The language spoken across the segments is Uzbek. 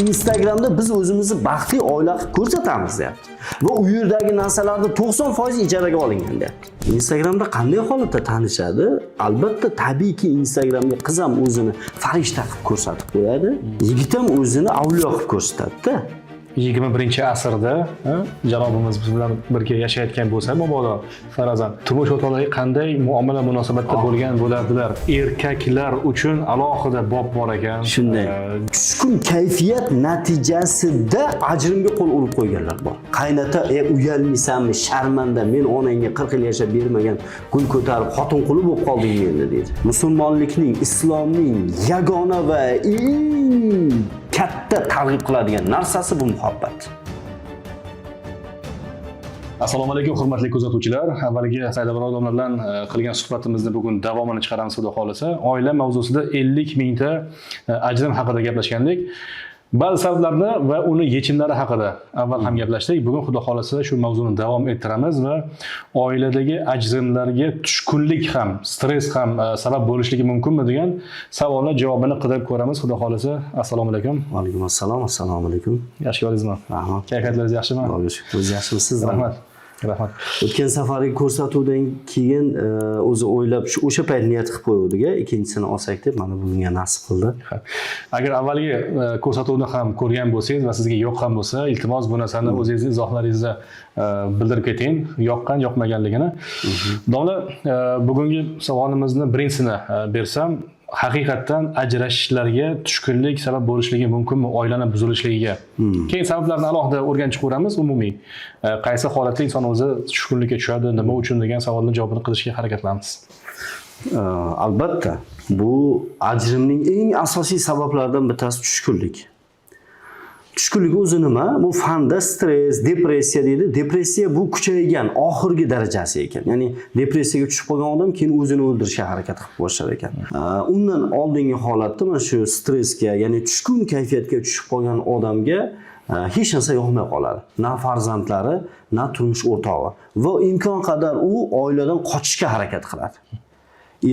Instagramda biz o'zimizni baxtli oila qilib ko'rsatamiz deyapti. Va u yerdagi narsalarning 90% ijaraga olingan deyapti. Instagramda qanday holatda tanishadi? Albatta, tabiiyki Instagramga qiz ham o'zini farishta qilib ko'rsatib qo'yadi, yigit ham o'zini avliyo qilib ko'rsatadi-da. 21-asrda janobimiz biz bilan birga yashayotgan bo'lsa, mabodo farazan turmush o'rtoqlariga qanday muomala munosabatda bo'lgan bo'ladilar? Erkaklar uchun alohida bob bor ekan. Shunday. Tushkun kayfiyat natijasida ajrimga qo'l urib qo'yganlar bor. Qaynota, uyalmaysanmi, sharmanda, men onangga 40 yil yashab bermagan, qo'l ko'tarib xotin quli bo'lib qolding endi dedi. Musulmonlikning, islomning yagona va eng katta targ'ib qiladigan narsasi bu muhabbat. Assalomu alaykum hurmatli kuzatuvchilar. Avvaliga Saidabroq odamlar bilan qilgan suhbatimizni bugun davomini chiqaramiz xudo xolisa. Oila mavzusida 50 mingta ajrim haqida gaplashgandik. Ba'zi sabablarni va uni yechimlari haqida avval ham gaplashdik. Bugun xudo xolisa shu mavzuni davom ettiramiz va oiladagi ajrimlarga tushkunlik ham, stress ham sabab bo'lishligi mumkinmi degan savollar javobini qidirib ko'ramiz xudo xolisa. Assalomu alaykum. Va alaykum assalom. Assalomu alaykum. Yaxshi bo'lingizmi? Rahmat. Kayfiyatlaringiz yaxshimi? Alloh shukr. O'zingiz yaxshimisiz? Rahmat. Rahmat. O'tgan safargi ko'rsatuvdan keyin o'zi o'ylab o'sha payt niyat qilib qo'ygandik, ikkinchisini olsak deb, mana bugunga nasib qildi. Agar avvalgi ko'rsatuvni ham ko'rgan bo'lsangiz va sizga yoqqan bo'lsa, iltimos bu narsani o'zingizning izohlaringizda bildirib keting, yoqqan, yoqmaganligini. Domla, bugungi savolimizni birinchisini bersam, haqiqatdan ajrashishlarga tushkunlik sabab bo'lishligi mumkinmi oilani buzilishligiga? Keyin sabablarni alohida o'rganib chiqamiz, umumiy qaysi holatda inson o'zi tushkunlikka tushadi, nima uchun degan savolning javobini qilishga harakatlanamiz. Albatta, bu ajrimning eng asosiy sabablaridan bittasi tushkunlik. Tushkunlik o'zi nima? Bu fanda stress, depressiya deydi. Depressiya bu kuchaygan oxirgi darajasi ekan. Ya'ni depressiyaga tushib qolgan odam keyin o'zini o'ldirishga harakat qilib boshlar ekan. Undan oldingi holatda mana shu stressga, ya'ni tushkun kayfiyatga tushib qolgan odamga hech narsa yoqmay qoladi. Na farzandlari, na turmush o'rtog'i. Va imkon qadar u oiladan qochishga harakat qiladi.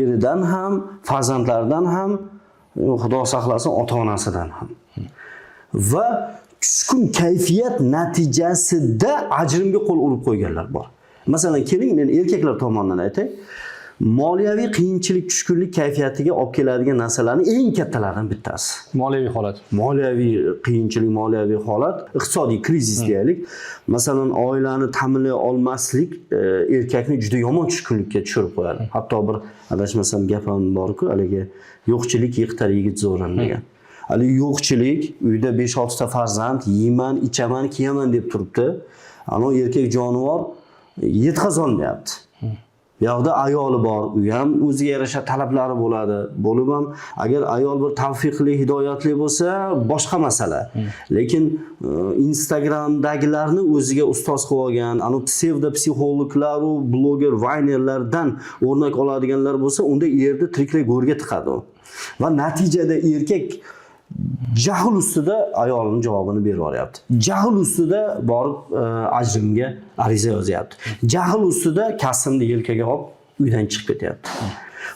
Eridan ham, farzandlaridan ham, Xudo saqlasin, ota-onasidan ham. Va tushkun kayfiyat natijasida ajrimga qo'l urib qo'yganlar bor. Masalan, keling men erkaklar tomonidan aytay. Moliyaviy qiyinchilik, tushkunlik kayfiyatiga olib keladigan narsalarning eng kattalaridan bittasi. Moliyaviy holat. Moliyaviy qiyinchilik, moliyaviy holat, iqtisodiy krizis deylik. Masalan, oilani ta'minlay olmaslik erkakni juda yomon tushkunlikka tushirib qo'yadi. Hatto bir adashmasam gapim bor-ku, haligi yo'qchilik yiqitar yigit zo'ran degan. Ali yo'qchilik, uyda 5-6 ta farzand, yeyman, ichaman, kiyaman deb turibdi. Ana erkak jonivor yetkazolmayapti. Bu yoqda ayoli bor, u ham o'ziga yarasha talablari bo'ladi. Bo'lib ham agar ayol bir tavfiqli, hidoyatli bo'lsa, boshqa masala. Lekin Instagramdagilarni o'ziga ustoz qilib olgan, ana psevdo psixologlar va bloger, vaynerlardan o'rnak oladiganlar bo'lsa, unda yerda tiriklay go'rga tiqadi u. Va natijada erkak jahl ustida ayolining javobini berib oryapti. Jahl ustida borib ajrimga ariza yozyapti. Jahl ustida kasbni yelkaga olib uydan chiqib ketyapti.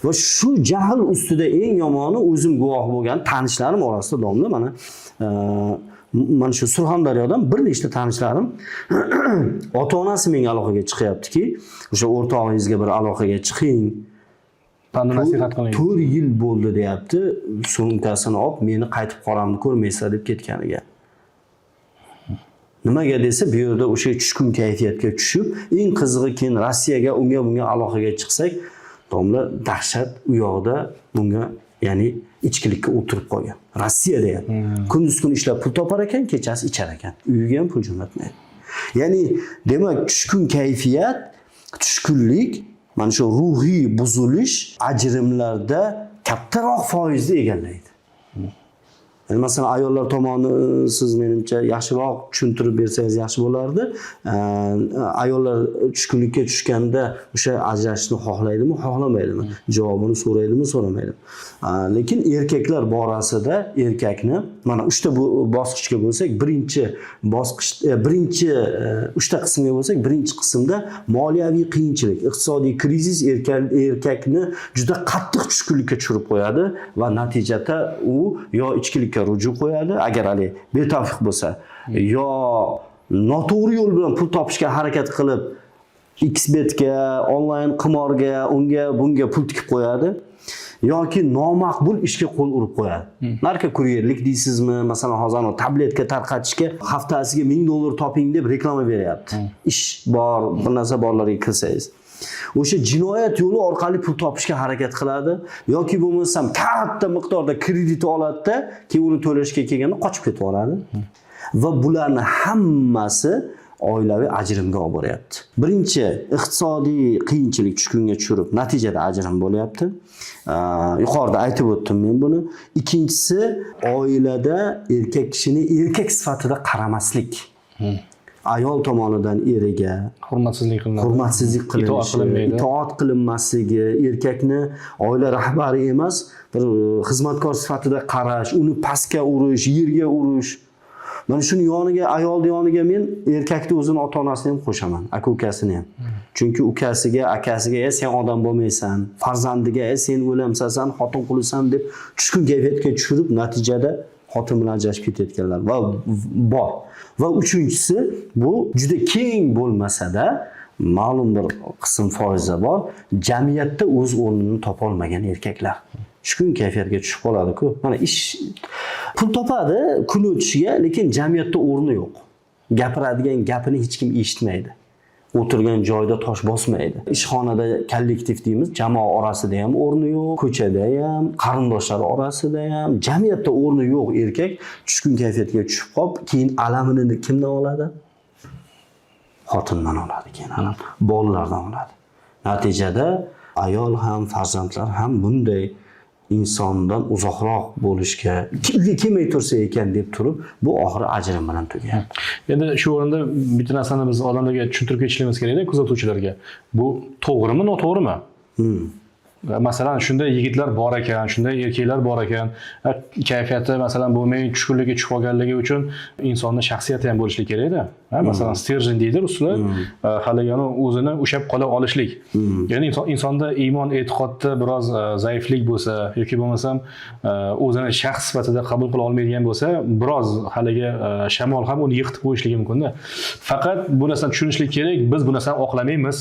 Va shu jahl ustida eng yomoni o'zim guvoh bo'lgan tanishlarim orasida domla mana shu Surxondaryodan bir nechta tanishlarim ota-onasi menga aloqaga chiqyaptiki, o'sha o'rtog'ingizga bir aloqaga chiqing. Panda nasihat qiling. 4 yil bo'ldi deyapti, so'mkasini olib meni qaytib qoramni ko'rmaysiz deb ketganiga. Nimaga desa, bu yerda o'sha tushkun kayfiyatga tushib, eng qizig'i keyin Rossiyaga bunga aloqaga chiqsak, domla dahshat u yoqda bunga, ya'ni ichkilikka o'tirib qolgan. Rossiyada ham kunduz kun ishlab pul topar ekan, kechasi ichar ekan. Uyiga ham pul jo'natmaydi. Ya'ni demak, tushkun kayfiyat, tushkunlik, mana shu ruhiy buzilish ajrimlarda kattaroq foizni egallaydi. Yani masalan ayollar tomoni siz menimcha yaxshiroq tushuntirib bersangiz yaxshi bo'lardi. Ayollar tushkunlikka tushganda o'sha ajrashishni xohlaydimi, xohlamaydimi? Javobini so'raydimi, so'ramaydi. Lekin erkaklar borasida erkakni mana 3 ta bosqichga bo'lsak, birinchi bosqich, birinchi 3 ta qismga bo'lsak, birinchi qismda moliyaviy qiyinchilik, iqtisodiy krizis erkakni juda qattiq tushkunlikka tushirib qo'yadi va natijada u yo ichkilikka tarafga ruju qo'yadi, agar hali betavfiq bo'lsa, yo noto'g'ri yo'l bilan pul topishga harakat qilib Xbetga, onlayn qimorga, unga bunga pul tikib qo'yadi, yoki nomaqbul ishga qo'l urib qo'yadi. Narka kuryerlik deysizmi? Masalan, hozir tabletka tarqatishga haftasiga $1000 toping deb reklama beryapti. Ish bor, bir narsa borlarga kirsangiz. O'sha jinoyat yo'li orqali pul topishga harakat qiladi yoki bo'lmasam katta miqdorda kredit oladi-da, keyin uni to'lashga kelganda qochib ketib oladi. Va bularning hammasi oilaviy ajrimga olib boryapti. Birinchi, iqtisodiy qiyinchilik tushkunga tushirib, natijada ajrim bo'lyapti. Yuqorida aytib o'tdim men buni. Ikkinchisi, oilada erkak kishini erkak sifatida qaramaslik. Ayol tomonidan eriga hurmatsizlik qilinishi, itoat qilinmasligi, erkakni oila rahbari emas, bir xizmatkor sifatida qarash, uni pastga urish, yerga urish. Mana shuni yoniga, ayolning yoniga men erkakning o'zini ota-onasini ham qo'shaman, aka-ukasini ham. Chunki ukasiga, akasiga sen odam bo'lmaysan, farzandiga sen o'lamsasan, xotin qulisan deb tushkun kayfiyatga tushirib, natijada xotin bilan ajrashib ketayotganlar va bor. Va uchinchisi, bu juda keng bo'lmasa-da, ma'lum bir qism foizi bor, jamiyatda o'z o'rnini topa olmagan erkaklar. Tushkun kayfiyatga tushib qoladi-ku. Mana ish pul topadi kun o'tishiga, lekin jamiyatda o'rni yo'q. Gapiradigan gapini hech kim eshitmaydi. O'tirgan joyda tosh bosmaydi. Ishxonada kollektiv deymiz, jamoa orasida ham o'rni yo'q, ko'chada ham, qarindoshlar orasida ham, jamiyatda o'rni yo'q erkak tushkun kayfiyatga tushib qolib, keyin alamini kimdan oladi? Xotindan oladi keyin alam, bolalardan oladi. Natijada ayol ham, farzandlar ham bunday insondan uzoqroq bo'lishga, uyga kelmay tursa ekan deb turib, bu oxiri ajrim bilan tugaydi. Endi shu o'rinda bitta narsani biz odamlarga tushuntirib ketishimiz kerak-da, kuzatuvchilarga. Bu to'g'rimi, noto'g'rimi? Masalan, shunday yigitlar bor ekan, shunday erkaklar bor ekan, kayfiyati masalan bo'lmay tushkunlikka tushib qolganligi uchun insonning shaxsiyati ham bo'lishi kerak-da. Masalan, stержень deydi ruslar, haligani o'zini ushlab qola olishlik. Ya'ni insonda iymon, e'tiqodda biroz zaiflik bo'lsa yoki bo'lmasam o'zini shaxs sifatida qabul qila olmaydigan bo'lsa, biroz haligi shamol ham uni yiqitib qo'yishligi mumkin-da. Faqat bu narsani tushunishlik kerak, biz bu narsani oqlamaymiz.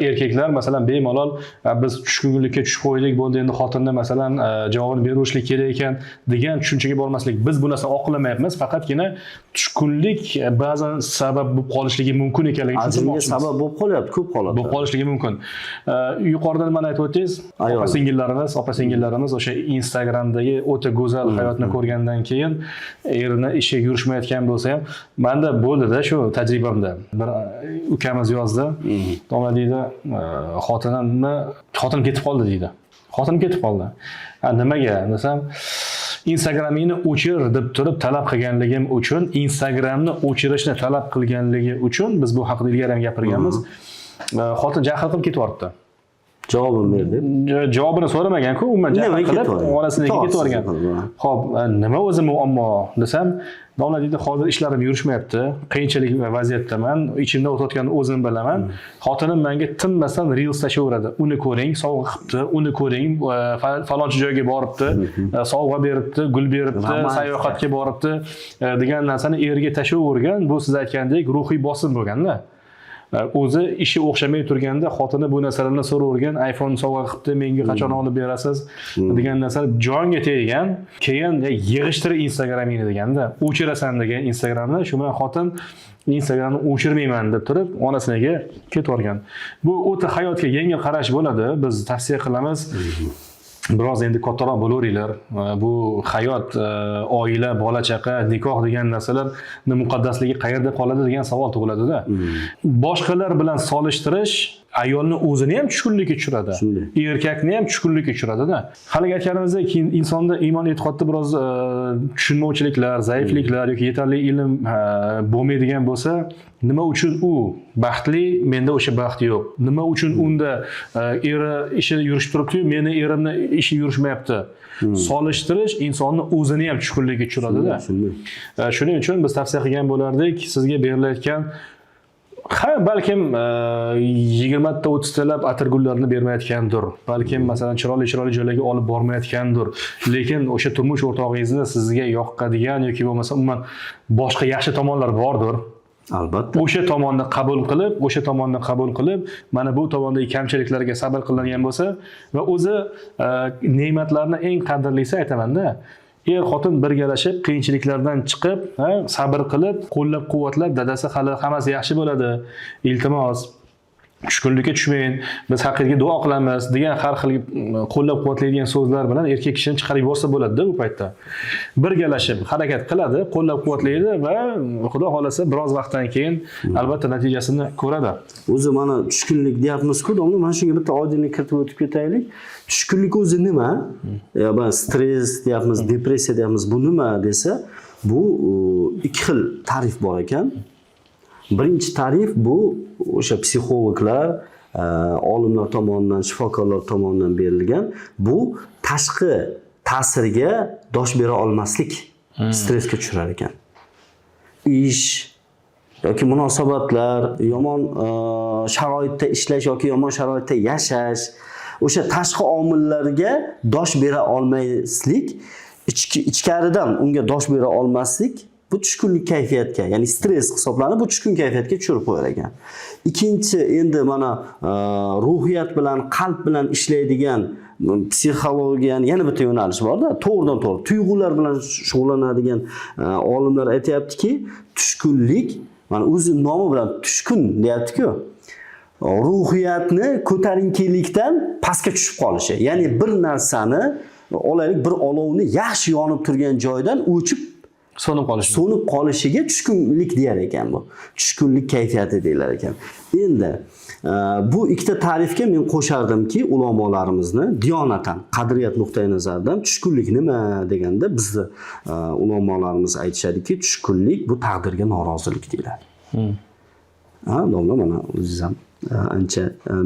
Erkaklar masalan bemalol biz tushkunlikka tushib qo'ydik, bo'ldi endi xotinni masalan javobini berishlik kerak ekan degan tushunchaga bormaslik. Biz bu narsani oqlamayapmiz, faqatgina tushkunlik ba'zan sabab bo'lib qolishligi mumkin ekanligi tushunmoqchimiz. Sabab bo'lib qolyapti, ko'p holatda. Bo'lib qolishligi mumkin. Yuqorida nimani aytib o'tdingiz? Opa-singillarimiz o'sha Instagramdagi o'ta go'zal hayotni ko'rgandan keyin erini ishiga yurishmayotgan bo'lsa ham, menda bo'ldi-da shu tajribamda. Bir ukamiz yozdi. Deydi, xotinim ketib qoldi deydi. Xotinim ketib qoldi. Nimaga desam, Instagramingni o'chir deb turib talab qilganligim uchun, Instagramni o'chirishni talab qilganligi uchun biz bu haqida ilgari ham gapirganmiz. Xotin jahl qilib ketib yubordi. Javobini berdi. Javobini so'ramagan-ku, umuman jahl qilib onasiga ketib yuborgan. Xo'p, nima o'zi muammo desam, Domla deydi, hozir ishlarim yurishmayapti, qiyinchilik vaziyatdaman, ichimda o'tayotgan o'zim bilaman. Xotinim menga tinmasdan reels tashaveradi. Uni ko'ring, sovg'a qilibdi, uni ko'ring, falonchi joyga boribdi, sovg'a beribdi, gul beribdi, sayohatga boribdi degan narsani eriga tashavergan. Bu siz aytgandek ruhiy bosim bo'lganda. O'zi ishi o'xshamay turganda xotini bu narsalarni so'ravergan, iPhone sovg'a qilibdi, menga qachon olib berasiz degan narsa jonga teggan. Keyin yig'ishtir Instagramingni deganda, o'chirasan degan Instagramni, shu bilan xotin Instagramni o'chirmayman deb turib, onasiga ketib olgan. Bu o'ta hayotga yengil qarash bo'ladi. Biz tavsiya qilamiz. Biroz endi kattaroq bo'laveringlar. Bu hayot, oila, bola chaqa, nikoh degan narsalar muqaddasligi qayerda qoladi degan savol tug'iladi-da. Boshqalar bilan solishtirish ayolni o'zini ham tushkunlikka tushiradi. Erkakni ham tushkunlikka tushiradi-da. Haligi aytganimizdek, insonda iymon, e'tiqodda biroz tushunmovchiliklar, zaifliklar yoki yetarli ilm bo'lmaydigan bo'lsa, nima uchun u baxtli, menda o'sha baxt yo'q? Nima uchun unda eri ishi yurishib turibdi-yu, meni erimni ishi yurishmayapti? Solishtirish insonni o'zini ham tushkunlikka tushiradi-da. Shuning uchun biz tavsiya qilgan bo'lardik, sizga berilayotgan Ha, balkim 20 ta 30 talab atirgullarni bermayotgandir. Balkim masalan chiroyli joylarga olib bormayotgandir. Lekin o'sha turmush o'rtog'ingizni sizga yoqqadigan yoki bo'lmasa umuman boshqa yaxshi tomonlar bordir. Albatta. O'sha tomonni qabul qilib, mana bu tomondagi kamchiliklarga sabr qilingan bo'lsa va o'zi ne'matlarni eng qadrlisi aytaman-da. Er-xotin birgalashib, qiyinchiliklardan chiqib, sabr qilib, qo'llab-quvvatlab, dadasi hali hammasi yaxshi bo'ladi. Iltimos, tushkunlikka tushmang, biz haqiqiy duo qilamiz degan har xil qo'llab-quvvatlaydigan so'zlar bilan erkak kishini chiqarib yuborsa bo'ladi-da bu paytda. Birgalashib harakat qiladi, qo'llab-quvvatlaydi va xudo xolasa biroz vaqtdan keyin albatta natijasini ko'radi. O'zi mana tushkunlik deyapmiz-ku, domla, mana shunga bitta oydinlik kiritib o'tib ketaylik. Tushkunlik o'zi nima? Ya ben stress deyapmiz, depressiya deyapmiz. Bu nima desa, bu ikki xil ta'rif bor ekan. Birinchi ta'rif bu o'sha psixologlar, olimlar tomonidan, shifokorlar tomonidan berilgan. Bu tashqi ta'sirga dosh bera olmaslik stressga tushirar ekan. Ish yoki munosabatlar, yomon sharoitda ishlash yoki yomon sharoitda yashash, o'sha tashqi omillarga dosh bera olmaslik, ichkaridan unga dosh bera olmaslik bu tushkunlik kayfiyatga, ya'ni stress hisoblanib, bu tushkun kayfiyatga tushirib qo'yar ekan. Ikkinchi, endi mana ruhiyat bilan, qalb bilan ishlaydigan psixologiyani yana bitta yo'nalish bor-da, to'g'ridan-to'g'ri tuyg'ular bilan shug'ullanadigan olimlar aytayaptiki, tushkunlik, mana o'zi nomi bilan tushkun deyapti-ku, ruhiyatni ko'tarinkilikdan pastga tushib qolishi. Ya'ni bir narsani, olaylik, bir olovni yaxshi yonib turgan joydan o'chib so'nib qolishiga tushkunlik deyar ekan bu. Tushkunlik kayfiyati deylar ekan. Endi bu ikkita ta'rifga men qo'shardimki, ulamolarimizni diyonatan, qadriyat nuqtai nazaridan tushkunlik nima deganda bizni ulamolarimiz aytishadiki, tushkunlik bu taqdirga norozilik deyiladi. Ha, domla, mana o'zingiz ham ancha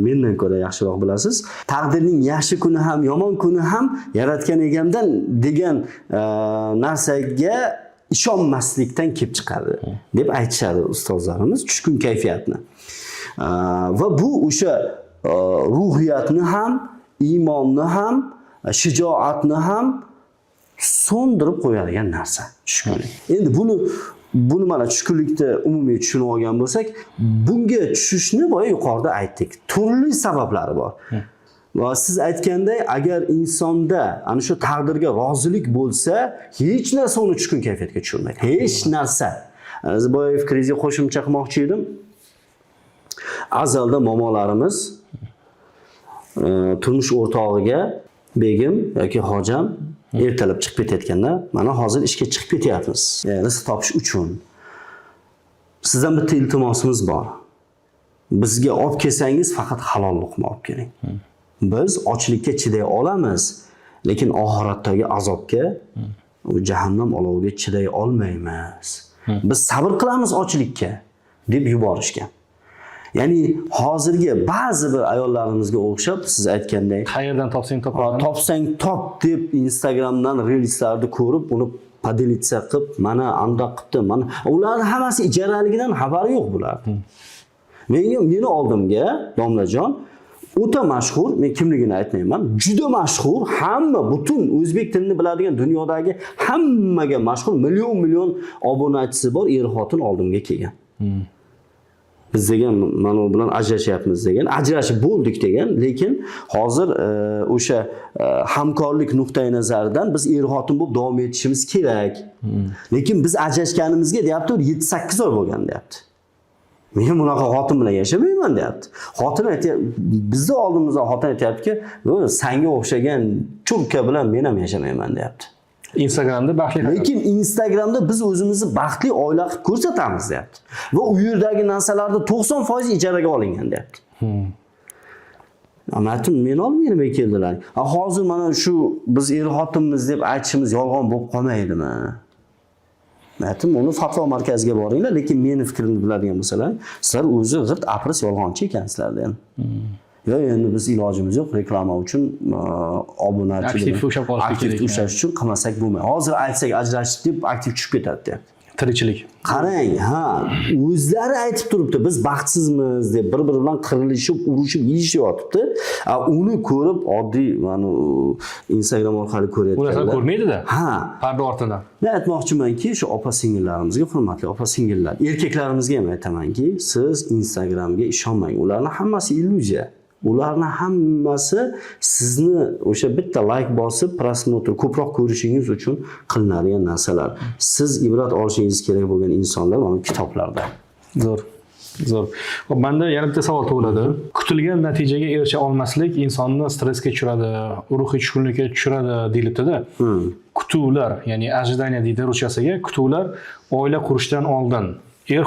mendan ko'ra yaxshiroq bilasiz. Taqdirning yaxshi kuni ham, yomon kuni ham yaratgan egamdan degan narsaga ishonmaslikdan kelib chiqadi deb aytishadi ustozlarimiz tushkun kayfiyatni. Va bu o'sha ruhiyatni ham, iymonni ham, shijoatni ham so'ndirib qo'yadigan narsa tushkunlik. Endi buni mana tushkunlikda umumiy tushunib olgan bo'lsak, bunga tushishni boya yuqorida aytdik. Turli sabablari bor. Va siz aytganday, agar insonda ana shu taqdirga rozilik bo'lsa, hech narsa uni tushkun kayfiyatga tushirmaydi. Hech narsa. Boya fikringizga qo'shimcha qilmoqchi edim. Azalda momolarimiz turmush o'rtog'iga begim yoki hojam ertalab chiqib ketayotganda, mana hozir ishga chiqib ketyapmiz. Rizq topish uchun. Sizdan bitta iltimosimiz bor. Bizga olib kelsangiz faqat halol luqma olib keling. Biz ochlikka chiday olamiz, lekin oxiratdagi azobga, jahannam oloviga chiday olmaymiz. Biz sabr qilamiz ochlikka deb yuborishgan. Ya'ni hozirgi ba'zi bir ayollarimizga o'xshab siz aytganday, qayerdan topsang top deb Instagramdan reelslarni ko'rib, uni podelitsa qilib, mana unda qildi, mana ularning hammasi ijaraligidan xabari yo'q bulardi. Meni oldimga domlajon o'ta mashhur, men kimligini aytmayman, juda mashhur, hamma butun o'zbek tilini biladigan dunyodagi hammaga mashhur million obunachisi bor er-xotin oldimga kelgan. Biz degan mana u bilan ajrashyapmiz degan, ajrashib bo'ldik degan, lekin hozir o'sha hamkorlik nuqtai nazaridan biz er-xotin bo'lib davom etishimiz kerak. Lekin biz ajrashganimizga deyapti, 7-8 oy bo'lgan deyapti. Men bunaqa xotin bilan yashamayman deyapti. Xotin aytayapti, bizni oldimizda xotin aytayaptiki, "Senga o'xshagan churka bilan men ham yashamayman" deyapti. Instagramda baxtli. Lekin Instagramda biz o'zimizni baxtli oila qilib ko'rsatamiz deyapti. Va u yerdagi narsalarning 90% ijaraga olingan deyapti. Amatim men olmayman keldilar. Hozir mana shu biz er-xotinmiz deb aytishimiz yolg'on bo'lib qolmaydimi? Aytdim, uni fatvo markaziga boringlar, lekin meni fikrimni biladigan bo'lsalar, sizlar o'zi g'irt apris yolg'onchi ekansizlar degan. Yo, endi biz ilojimiz yo'q, reklama uchun obunachi aktiv ushlash uchun qilmasak bo'lmaydi. Hozir aytsak ajrashdik deb aktiv tushib ketadi deyapti. tirikchilik. Qarang, o'zlari aytib turibdi, biz baxtsizmiz deb bir-biri bilan qirilishib, urushib, yeyishyapti. Uni ko'rib oddiy mana Instagram orqali ko'rayotganlar. Ular ko'rmaydi-da. Parda ortidan. Men aytmoqchimanki, shu opa-singillarimizga, hurmatli opa-singillar, erkaklarimizga ham aytamanki, siz Instagramga ishonmang. Ularning hammasi illyuziya. Ularning hammasi sizni o'sha bitta like bosib, prosmotr ko'proq ko'rishingiz uchun qilinadigan narsalar. Siz ibrat olishingiz kerak bo'lgan insonlar mana kitoblarda. Zo'r. Xo'p, menda yana bitta savol tug'iladi. Kutilgan natijaga erisha olmaslik insonni stressga tushiradi, ruhiy tushkunlikka tushiradi deyilibdi-da. Kutuvlar, ya'ni ожидание deydi ruschasiga, kutuvlar oila qurishdan oldin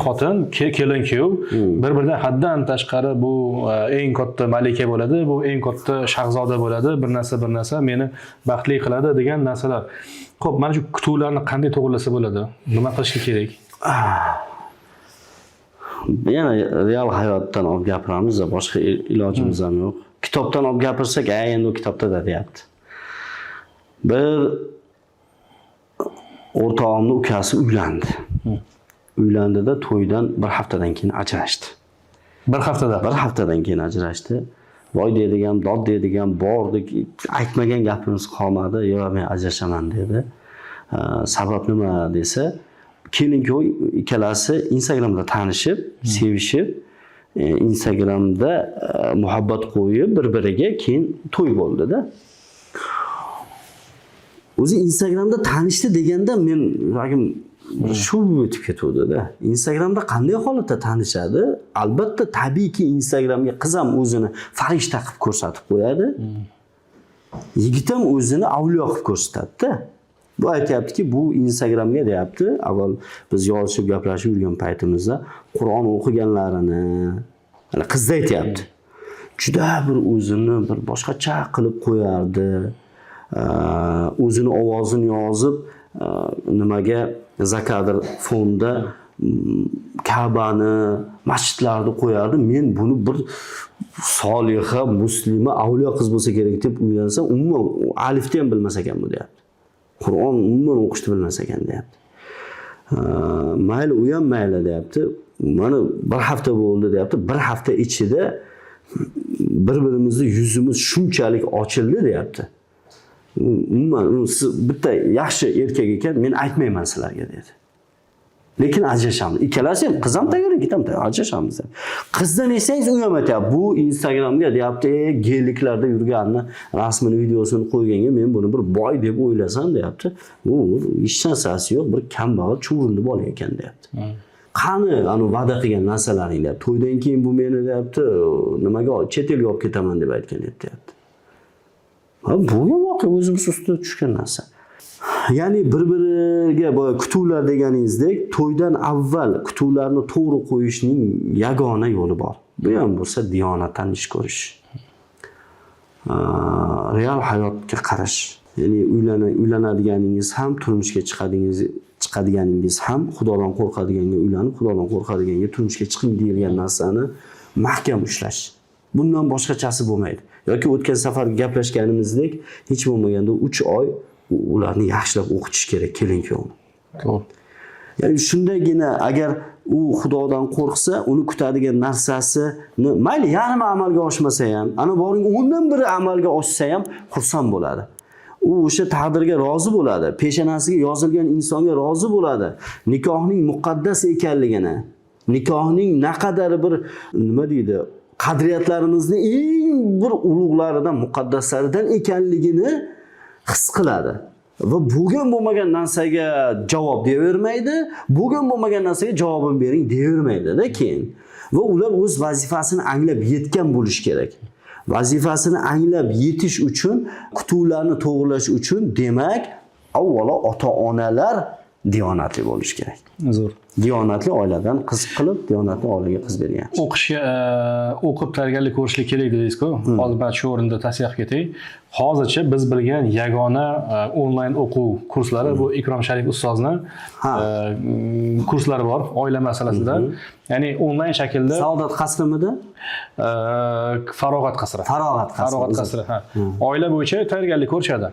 xotin, kelin kuyov bir-biridan haddan tashqari bu eng katta malika bo'ladi, bu eng katta shahzoda bo'ladi, bir narsa meni baxtli qiladi degan narsalar. Xo'p, mana shu kutuvlarni qanday to'g'rilasa bo'ladi? Nima qilish kerak? Yana real hayotdan olib gapiramiz, boshqa ilojimiz ham yo'q. Kitobdan olib gapirsak, endi u kitobda da deyapti. Bir o'rtog'imning ukasi uylandi. Uylandida to'ydan bir haftadan keyin ajrashdi. Bir haftadan keyin ajrashdi. Voy deydigan, dod deydigan, bordik, aytmagan gapimiz qolmadi. Yo'q, men ajrashaman dedi. Sabab nima desa, kelin-kuyov ikkalasi Instagramda tanishib, sevishib, Instagramda muhabbat qo'yib bir-biriga keyin to'y bo'ldi-da. O'zi Instagramda tanishdi deganda men yuragim shu o'tib ketuvdi-da. Instagramda qanday holatda tanishadi? Albatta, tabiiyki Instagramga qiz ham o'zini farishta qilib ko'rsatib qo'yadi. Yigit ham o'zini avliyo qilib ko'rsatadi-da. Bu aytayaptiki, bu Instagramga deyapti, avval biz yozishib gaplashib yurgan paytimizda Qur'on o'qiganlarini, mana qizda aytayapti. Juda bir o'zini bir boshqacha qilib qo'yardi. O'zini ovozini yozib, nimaga zakadr fonda Ka'bani, masjidlarni qo'yardi. Men buni bir soliha, muslima, avliyo qiz bo'lsa kerak deb o'ylansam, umuman alifni ham bilmas ekan bu deyapti. Qur'on umuman o'qishni bilmas ekan deyapti. Mayli, u ham mayli deyapti. Mana bir hafta bo'ldi deyapti. Bir hafta ichida bir-birimizni yuzimiz shunchalik ochildi deyapti. Umuman bitta yaxshi erkak ekan, men aytmayman sizlarga dedi. Lekin ajrashamiz. Ikkalasi ham qiz ham tayyor, yigit ham tayyor, ajrashamiz. Qizdan esangiz u ham aytayapti, bu Instagramga deyapti, gelliklarda yurganini, rasmini, videosini qo'yganga men buni bir boy deb o'ylasam deyapti. Bu hech narsasi yo'q, bir kambag'al chuvrindi bola ekan deyapti. Qani ana va'da qilgan narsalaring deyapti. To'ydan keyin bu meni deyapti, nimaga chet elga olib ketaman deb aytgan edi deyapti. Bu ham voqea o'zimiz ustida tushgan narsa. Ya'ni bir-biriga boya kutuvlar deganingizdek, to'ydan avval kutuvlarni to'g'ri qo'yishning yagona yo'li bor. Bu ham bo'lsa diyonatdan ish ko'rish. Real hayotga qarash. Ya'ni uylanadiganingiz ham, turmushga chiqadiganingiz ham, Xudodan qo'rqadiganga uylanib, Xudodan qo'rqadiganga turmushga chiqing deyilgan narsani mahkam ushlash. Bundan boshqachasi bo'lmaydi. Yoki o'tgan safar gaplashganimizdek, hech bo'lmaganda 3 oy ularni yaxshilab o'qitish kerak kelin-kuyovni. To'g'ri. Ya'ni shundagina agar u Xudodan qo'rqsa, uni kutadigan narsasini mayli yarmi amalga oshmasa ham, ana boring 10dan biri amalga oshsa ham xursand bo'ladi. U o'sha taqdirga rozi bo'ladi, peshonasiga yozilgan insonga rozi bo'ladi. Nikohning muqaddas ekanligini, nikohning naqadar bir nima deydi, qadriyatlarimizni eng bir ulug'laridan, muqaddaslaridan ekanligini his qiladi. Va bo'lgan bo'lmagan narsaga javob beravermaydi, bo'lgan bo'lmagan narsaga javobini bering deyavermaydi-da keyin. Va ular o'z vazifasini anglab yetgan bo'lish kerak. Vazifasini anglab yetish uchun, kutuvlarni to'g'rilash uchun demak, avvalo ota-onalar diyonatli bo'lish kerak. Zo'r. Diyonatli oiladan qiz qilib, diyonatli oilaga qiz bergan. O'qishga, o'qib tayyorgarlik ko'rishlik kerak dedingiz-ku. Hozir men shu o'rinda tavsiya qilib ketay. Hozircha biz bilgan yagona onlayn o'quv kurslari bu Ikrom Sharif ustozning kurslari bor oila masalasida. Ya'ni onlayn shaklda Saodat qasrimida? Farog'at qasri. Farog'at qasri. Oila bo'yicha tayyorgarlik ko'rishadi.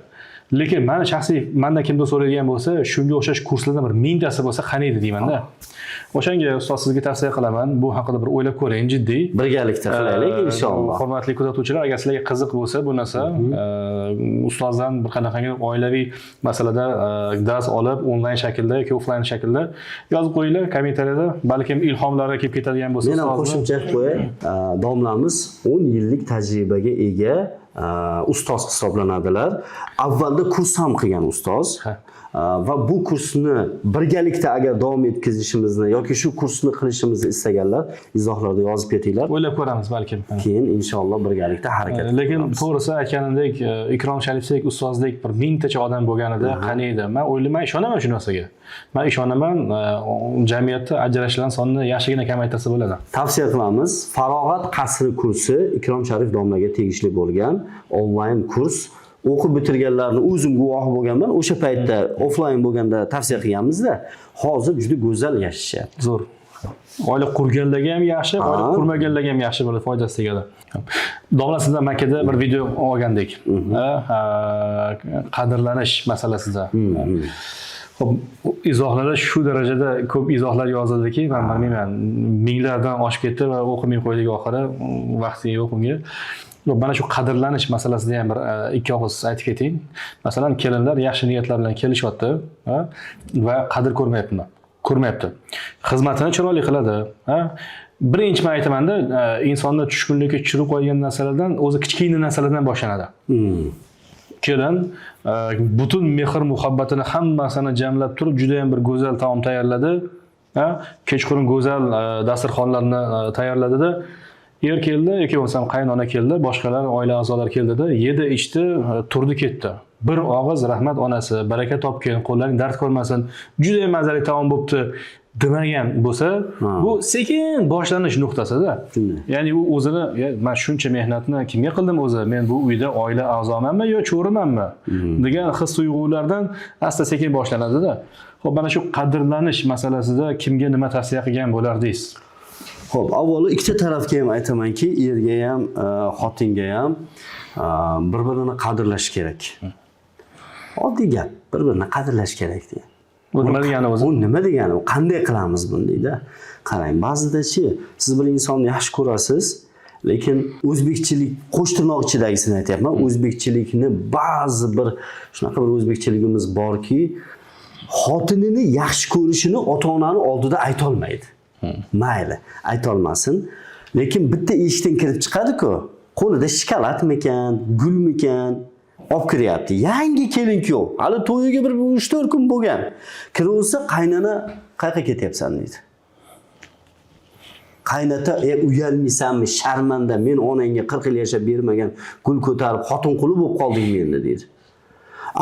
Lekin meni shaxsiy mendan kimdir so'raydigan bo'lsa, shunga o'xshash kurslardan bir 1000 tasi bo'lsa qani edi deymanda. O'shanga ustoz sizga tavsiya qilaman. Bu haqida bir o'ylab ko'ring, jiddiy. Birgalikda qilaylik inshaalloh. Hurmatli kuzatuvchilar, agar sizlarga qiziq bo'lsa bu narsa, ustozdan bir qanaqangi oilaviy masalada dars olib, onlayn shaklda yoki offlayn shaklda yozib qo'yinglar kommentariyada. Balkim ilhomlari kelib ketadigan bo'lsa, men ham qo'shimcha qo'yay. Domlamiz 10 yillik tajribaga ega ustoz hisoblanadilar. Avvalda kurs ham qilgan ustoz. Va bu kursni birgalikda agar davom etkazishimizni yoki shu kursni qilishimizni istaganlar izohlarda yozib ketinglar. O'ylab ko'ramiz balkim. Keyin inshaalloh birgalikda harakat qilamiz. Lekin to'g'risi aytganimdek, Ikrom Sharifdek ustozdek bir 1000 tacha odam bo'lganida qani edi. Men o'ylayman, ishonaman shu narsaga. Men ishonaman, jamiyatda ajrashishlar sonini yaxshigina kamaytirsa bo'ladi. Tavsiya qilamiz. Farog'at qasri kursi Ikrom Sharif domlaga tegishli bo'lgan onlayn kurs. O'qib bitirganlarni o'zim guvohi bo'lganman. O'sha paytda offlayn bo'lganda tavsiya qilganmiz-da. Hozir juda go'zal yashashyapti. Zo'r. Oila qurganlarga ham yaxshi, oila qurmaganlarga ham yaxshi bo'ladi, foydasi tegadi. Domla sizdan Makkada bir video olgandik. Qadrlanish masalasida. Xo'p, izohlari shu darajada ko'p izohlar yozildiki, men bilmayman, minglardan oshib ketdi va o'qimay qo'ydik oxiri, vaqti yo'q unga. Mana shu qadrlanish masalasida ham bir ikki og'iz aytib keting. Masalan, kelinlar yaxshi niyatlar bilan kelishyapti va qadr ko'rmayapti. Xizmatini chiroyli qiladi. Birinchi men aytaman-da, insonni tushkunlikka tushirib qo'ygan narsalardan, o'zi kichkina narsalardan boshlanadi. Kelin butun mehr muhabbatini hammasini jamlab turib juda ham bir go'zal taom tayyorladi. Kechqurun go'zal dasturxonlarni tayyorladida, er keldi yoki bo'lmasam qaynona keldi, boshqalar oila a'zolari keldida, yedi, ichdi, turdi, ketdi. Bir og'iz rahmat onasi, baraka topgin, qo'llaring dard ko'rmasin, juda ham mazali taom bo'pti demagan bo'lsa, bu sekin boshlanish nuqtasida. Ya'ni u o'zini, men shuncha mehnatni kimga qildim o'zi? Men bu uyda oila a'zomanmi yo cho'rimanmi? degan his-tuyg'ulardan asta-sekin boshlanadi-da. Xo'p, mana shu qadrlanish masalasida kimga nima tavsiya qilgan bo'lardingiz? Xo'p, avvalo ikkita tarafga ham aytamanki, erga ham, xotinga ham bir-birini qadrlash kerak. Oddiy gap, bir-birini qadrlash kerak degan. Bu nima degani o'zi? Bu nima degani? Qanday qilamiz buni deydi. Qarang, ba'zida-chi, siz bir insonni yaxshi ko'rasiz, lekin o'zbekchilik qo'shtirnoq ichidagisini aytyapman. O'zbekchilikni ba'zi bir shunaqa bir o'zbekchiligimiz borki, xotinini yaxshi ko'rishini ota-onani oldida ayta olmaydi. Mayli, aytolmasin. Lekin bitta eshikdan kirib chiqadi-ku, qo'lida shokoladmikan, gulmikan olib kiryapti. Yangi kelin-kuyov, hali to'yiga bir 3-4 kun bo'lgan. Kirsa qaynona qayerga ketyapsan deydi. Qaynota, uyalmaysanmi, sharmanda, men onangga 40 yil yashab bermagan, gul ko'tarib xotin quli bo'lib qolding menda deydi.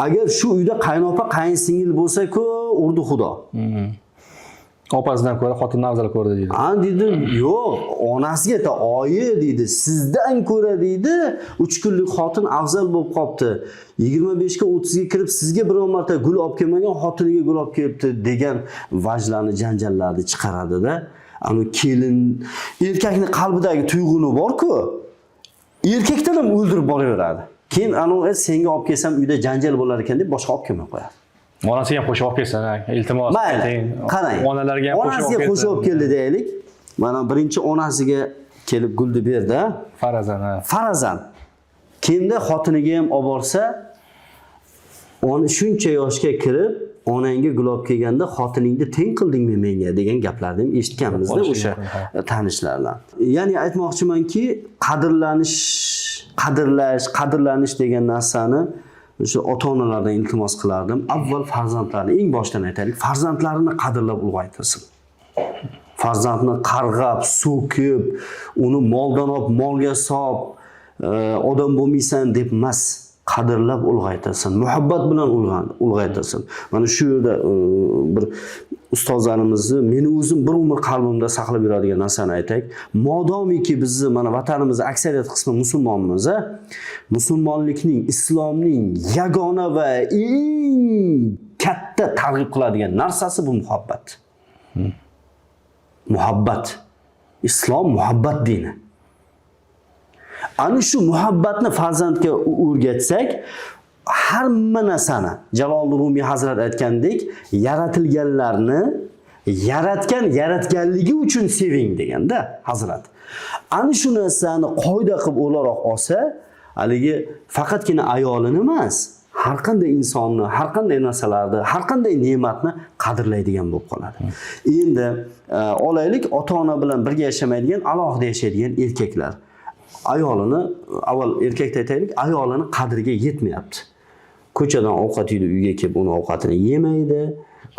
Agar shu uyda qaynopa, qayinsingil bo'lsa-ku, urdi xudo. Opasidan ko'ra xotinni afzal ko'rdi deydi. Dedim, yo'q, onasiga ayta, oyi deydi, sizdan ko'ra deydi, 3 kunlik xotin afzal bo'lib qopti. 25 ga 30 ga kirib sizga biror marta gul olib kelmagan, xotiniga gul olib kelibdi degan vajlarni, janjallarni chiqaradi-da. Ani kelin erkakning qalbidagi tuyg'uni bor-ku, erkakdan ham o'ldirib boraveradi. Keyin senga olib kelsam uyda janjal bo'lar ekan deb boshqa olib kelmay qo'yadi. Onasiga ham qo'shib olib kelsin, iltimos. Mayli, qarang. Onalarga ham onasiga qo'shib olib keldi deylik. Mana birinchi onasiga kelib gulni berdi, farazan. Keyinda xotiniga ham olib borsa, oni shuncha yoshga kirib, onangga gul olib kelganda xotiningni teng qildingmi menga degan gaplarni ham eshitganmiz-da o'sha tanishlardan. Ya'ni aytmoqchimanki, qadrlash degan narsani o'sha ota-onalardan iltimos qilardim. Avval farzandlarni, eng boshdan aytaylik, farzandlarini qadrlab ulg'aytirsin. Farzandni qarg'ab, so'kib, uni moldan olib molga solib, odam bo'lmaysan deb emas, qadrlab ulg'aytirsin, muhabbat bilan ulg'aytirsin. Mana shu yerda bir ustozlarimizni meni o'zim bir umr qalbimda saqlab yuradigan narsani aytaylik. Modomiki bizni mana vatanimizda aksariyat qismi musulmonmiz, musulmonlikning, islomning yagona va eng katta targ'ib qiladigan narsasi bu muhabbat. Muhabbat. Islom muhabbat dini. Ana shu muhabbatni farzandga o'rgatsak, hamma narsani Jaloliddin Rumiy Hazrat aytgandek, yaratilganlarni yaratganligi uchun seving deganda Hazrat. Ana shu narsani qoida qilib o'laroq olsa, haligi faqatgina ayolini emas, har qanday insonni, har qanday narsalarni, har qanday ne'matni qadrlaydigan bo'lib qoladi. Endi olaylik, ota-ona bilan birga yashamaydigan, alohida yashaydigan erkaklar. Ayolini, avval erkakda aytaylik, ayolini qadriga yetmayapti. Ko'chadan ovqat yeydi, uyga kelib uni ovqatini yemaydi.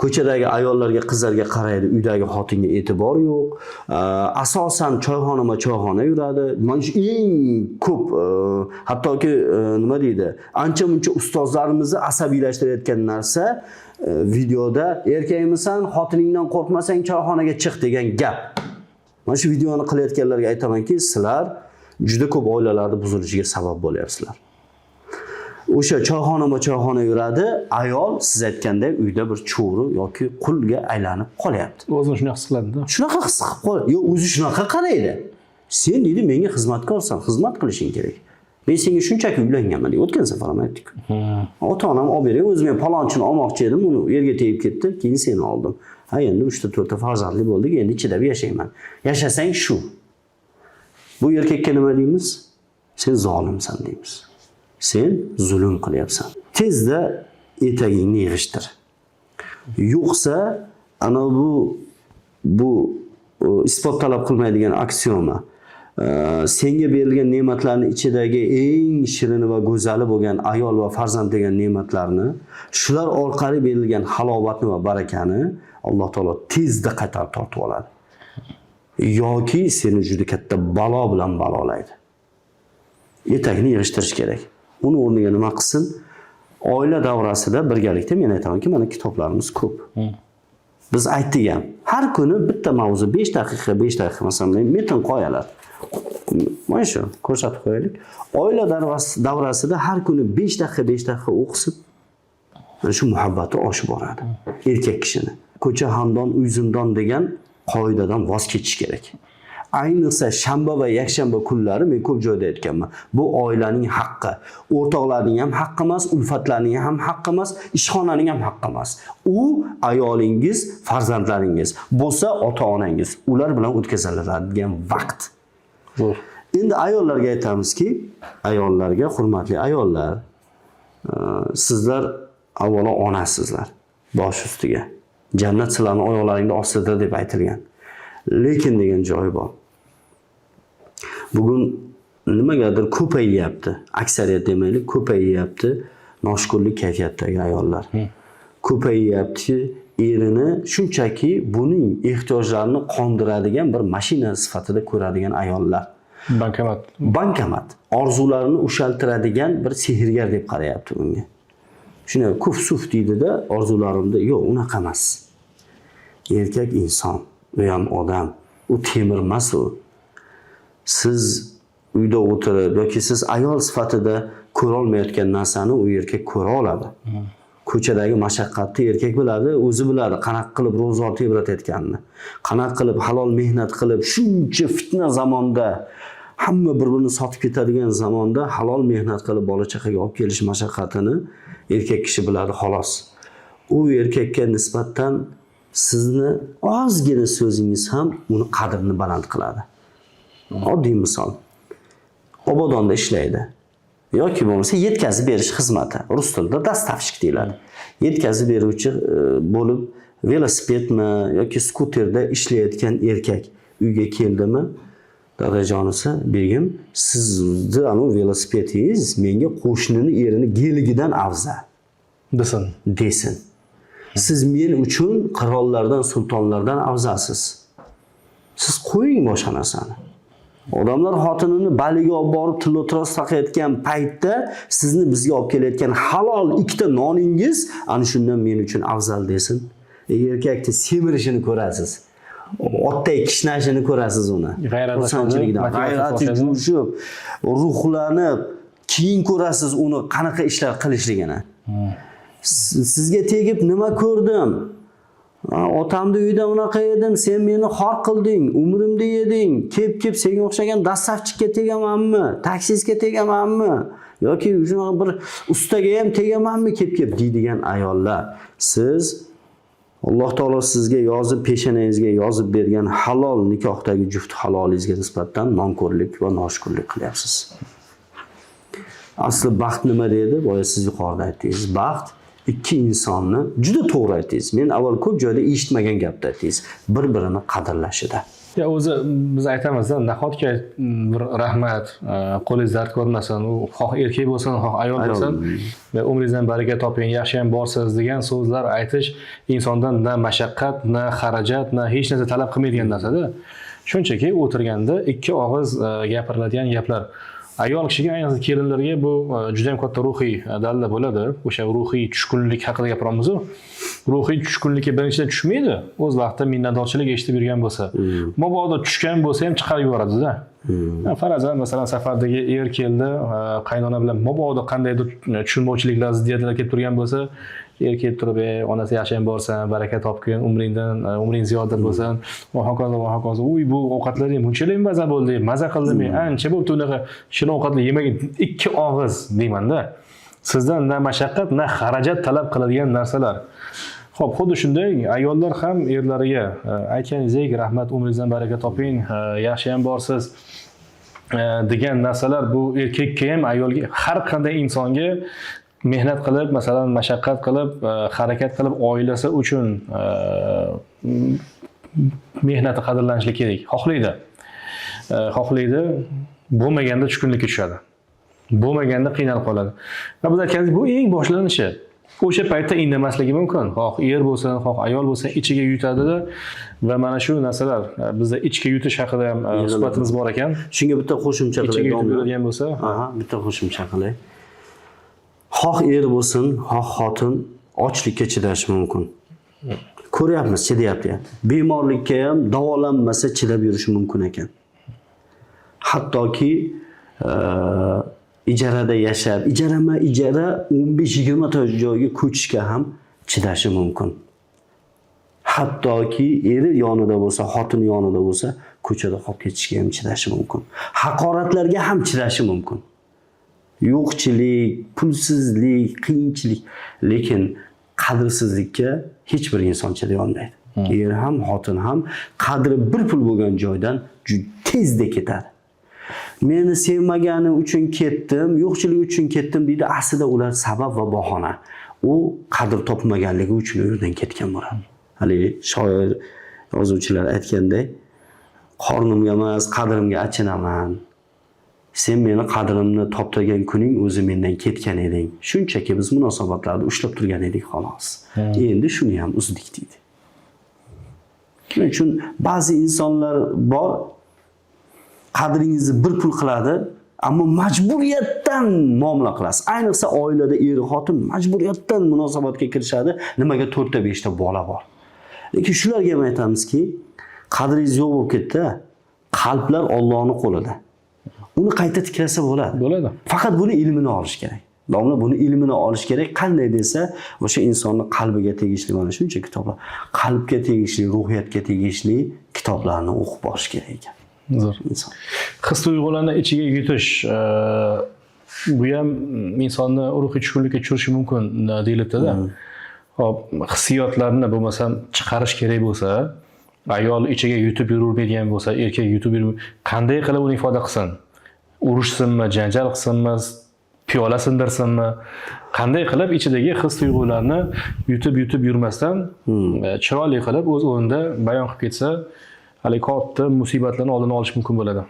Ko'chadagi ayollarga, qizlarga qaraydi, uydagi xotinga e'tibor yo'q. Asosan choyxona yuradi. Mana shu eng ko'p hattoki nima deydi? Ancha-muncha ustozlarimizni asabiylashtirayotgan narsa videoda erkakmisan, xotiningdan qo'rqmasang choyxonaga chiq degan gap. Mana shu videoni qilayotganlarga aytamanki, sizlar juda ko'p oilalarning buzilishiga sabab bo'lyapsizlar. O'sha choyxona yuradi, ayol siz aytgandek uyda bir cho'ri yoki qulga aylanib qolyapti. O'zini shunaqa his qiladi-da. Shunaqa his qilib qoladi. Yo, o'zi shunaqa qaraydi. Sen deydi, menga xizmatkorsan, xizmat qilishing kerak. Men senga shunchaki uylanganman deb o'tgan safar ham aytdik. Ota-onam olib bering, o'zim ham palonchini olmoqchi edim, uni yerga tegib ketdi, keyin seni oldim. Ha, endi 3 ta farzandli bo'ldik, endi chidab yashayman. Yashasang shu. Bu erkakka nima deymiz? Sen zolimsan deymiz. Sen zulm qilyapsan. Tezda etagingni yig'ishtir. Yo'qsa ana bu isbot talab qilmaydigan aksioma. Senga berilgan ne'matlarning ichidagi eng shirini va go'zali bo'lgan ayol va farzand degan ne'matlarni, shular orqali berilgan halovatni va barakani Alloh taolo tezda qaytarib tortib oladi. Yoki seni juda katta balo bilan balolaydi. Etagini yig'ishtirish kerak. Uni o'rniga nima qilsin? Oila davrasida birgalikda men aytamanki, mana kitoblarimiz ko'p. Biz aytdik ham, har kuni bitta mavzu 5 daqiqa masalan metin qo'yalar. Mana shu ko'rsatib qo'yaylik. Oila davrasida har kuni 5 daqiqa o'qisin. Mana shu muhabbati oshib boradi. Erkak kishini. Ko'cha hamdon, uy zindon degan qoidadan voz kechish kerak. Ayniqsa shanba va yakshanba kunlari men ko'p joyda aytganman. Bu oilaning haqqi. O'rtoqlarning ham haqqi emas, ulfatlarning ham haqqi emas, ishxonaning ham haqqi emas. U ayolingiz, farzandlaringiz bo'lsa ota-onangiz. Ular bilan o'tkaziladigan vaqt. Endi ayollarga aytamizki, ayollarga, hurmatli ayollar, sizlar avvalo onasizlar, bosh ustiga. Jannat sizlarning oyoqlaringda ostida deb aytilgan. Lekin degan joyi bor. Bugun nimagadir ko'payyapti. Aksariyat demaylik, ko'payyapti noshukrlik kayfiyatidagi ayollar. Ko'payyapti erini shunchaki buning ehtiyojlarini qondiradigan bir mashina sifatida ko'radigan ayollar. Bankomat. Orzularini ushaltiradigan bir sehrgar deb qarayapti unga. Shuna kuf-suf deydi-da, orzularimda yo'q, unaqa emas. Erkak inson, u ham odam, u temir emas u. Siz uyda o'tirib yoki siz ayol sifatida ko'ra olmayotgan narsani u erkak ko'ra oladi. Ko'chadagi mashaqqatni erkak biladi, o'zi biladi qanaqa qilib ro'zg'or tebratayotganini. Qanaqa qilib halol mehnat qilib, shuncha fitna zamonda hamma bir-birini sotib ketadigan zamonda halol mehnat qilib bola chaqaga olib kelish mashaqqatini erkak kishi biladi, xolos. U erkakka nisbatan sizni ozgina so'zingiz ham uni qadrini baland qiladi. Oddiy misol. Obodonda ishlaydi. Yoki bo'lmasa yetkazib berish xizmati. Rus tilida dastavshik deyiladi. Yetkazib beruvchi bo'lib velosipedmi yoki skuterda ishlayotgan erkak uyga keldimi? Dadajonisi, begim, sizni anu velosipedingiz menga qo'shnini erini geligidan afzal desin. Siz men uchun qirollardan, sultonlardan afzalsiz. Siz qo'ying boshqa narsani. Odamlar xotinini Baliga olib borib tillotiroz taqayotgan paytda sizni bizga olib kelayotgan halol ikkita noningiz ana shundan men uchun afzal desin. Erkakni semirishini ko'rasiz. Otday kishnashini ko'rasiz uni. G'ayrati jo'shib, ruhlanib, keyin ko'rasiz uni qanaqa ishlar qilishligini. Sizga tegib nima ko'rdim? Otamni uyda unaqa edim, sen meni xor qilding, umrimda yeding. Kep senga o'xshagan dastavchikka tegamanmi? Taksistga tegamanmi? yoki shunaqa bir ustaga ham tegamanmi kelib deydigan ayollar, siz Alloh taolo sizga yozib, peshonangizga yozib bergan halol nikohdagi juft halolingizga nisbatan nonko'rlik va noshukrlik qilyapsiz. Asli baxt nima deydi? Boya siz yuqorida aytdingiz. Baxt ikki insonni juda to'g'ri aytdingiz. Men avval ko'p joyda eshitmagan gapni aytdingiz. Bir-birini qadrlashida. Ya o'zi biz aytamiz-da, nahotki bir rahmat, qo'lingiz dard ko'rmasin, u xoh erkak bo'lsin, xoh ayol bo'lsin, va umringizdan baraka toping, yaxshi ham borsiz degan so'zlar aytish insondan na mashaqqat, na xarajat, na hech narsa talab qilmaydigan narsa-da. Shunchaki o'tirganda ikki og'iz gapiriladigan gaplar. Ayol kishiga, ayniqsa kelinlarga bu juda ham katta ruhiy dalda bo'ladi. O'sha ruhiy tushkunlik haqida gapiramiz-ku. Ruhiy tushkunlikka birinchidan tushmaydi. O'z vaqtida minnatdorchilik eshitib yurgan bo'lsa, mabodo tushgan bo'lsa ham chiqarib yuboradi-da. Farazan, masalan, safardagi er keldi, qaynona bilan mabodo qandaydir tushunmovchiliklar, ziddiyatlar kelib turgan bo'lsa, er kelib turib, onasi yaxshi ham borsan, baraka topgin, umring ziyoda bo'lsin, va hokazo va hokazo. Uy, bu ovqatlaring bunchalik maza bo'ldi, maza qildim, ancha bo'ldi unaqa shirin ovqatlar yemagan, ikki og'iz deyman-da. Sizdan na mashaqqat, na xarajat talab qiladigan narsalar. Xo'p, xuddi shunday ayollar ham erlariga aytganingizdek, rahmat, umringizdan baraka toping, yaxshi ham borsiz degan narsalar bu erkakka ham, ayolga, har qanday insonga mehnat qilib, masalan, mashaqqat qilib, harakat qilib oilasi uchun mehnati qadrlanishli kerak. Xohlaydi, bo'lmaganda tushkunlikka tushadi. Bo'lmaganda qiynalib qoladi. Va biz aytganimiz bu eng boshlanishi. O'sha paytda indamasligi mumkin. Xoh er bo'lsin, xoh ayol bo'lsin, ichiga yutadi-da va mana shu narsalar bizda ichga yutish haqida ham suhbatimiz bor ekan. Shunga bitta qo'shimcha qilay. Ichiga yutib beradigan bo'lsa, bitta qo'shimcha qilay. Xoh er bo'lsin, xoh xotin ochlikka chidashi mumkin. Ko'ryapmiz, chidayapti. Bemorlikka ham davolanmasa chidab yurishi mumkin ekan. Hattoki ijarada yashab, ijara 15-20 ta joyga ko'chishga ham chidashi mumkin. Hattoki eri yonida bo'lsa, xotini yonida bo'lsa, ko'chada qolib ketishga ham chidashi mumkin. Haqoratlarga ham chidashi mumkin. Yo'qchilik, pulsizlik, qiyinchilik, lekin qadrsizlikka hech bir inson chiday olmaydi. Er ham, xotin ham qadri bir pul bo'lgan joydan tezda ketadi. Meni sevmagani uchun ketdim, yo'qchilik uchun ketdim deydi. Aslida ular sabab va bahona. U qadr topmaganligi uchun u yerdan ketgan bo'ladi. Hali shoir, yozuvchilar aytganday, qornimga emas, qadrimga achinaman. Sen meni qadrimni toptagan kuning o'zi mendan ketgan eding. Shunchaki biz munosabatlarni ushlab turgan edik xolos. Endi shuni ham uzdik deydi. Shuning uchun ba'zi insonlar bor, qadringizni bir pul qiladi, ammo majburiyatdan muomala qilasiz. Ayniqsa oilada er xotin majburiyatdan munosabatga kirishadi. Nimaga 4 ta 5 ta bola bor. Lekin shularga ham aytamizki, qadringiz yo'q bo'lib ketdi, qalblar Allohning qo'lida. Uni qayta tiklasa bo'ladi. Faqat buni ilmini olish kerak. Domla buni ilmini olish kerak. Qanday desa, o'sha insonning qalbiga tegishli mana shuncha kitoblar, qalbga tegishli, ruhiyatga tegishli kitoblarni o'qib borish kerak ekan. Zo'r. His tuyg'ularni ichiga yutish bu ham insonni ruhiy tushkunlikka tushirishi mumkin deyiladi-da. Hop, hissiyotlarni bo'lmasam chiqarish kerak bo'lsa, ayol ichiga yutib yuraveradigan bo'lsa, erkak yutib qanday qilib uni ifoda qilsin? Urushsinmi, janjal qilsinmi, piyola sindirsinmi? Qanday qilib ichidagi his tuyg'ularni yutib yurmasdan chiroyli qilib o'z o'rnida bayon qilib ketsa, hali katta musibatlarni oldini olish mumkin bo'ladi.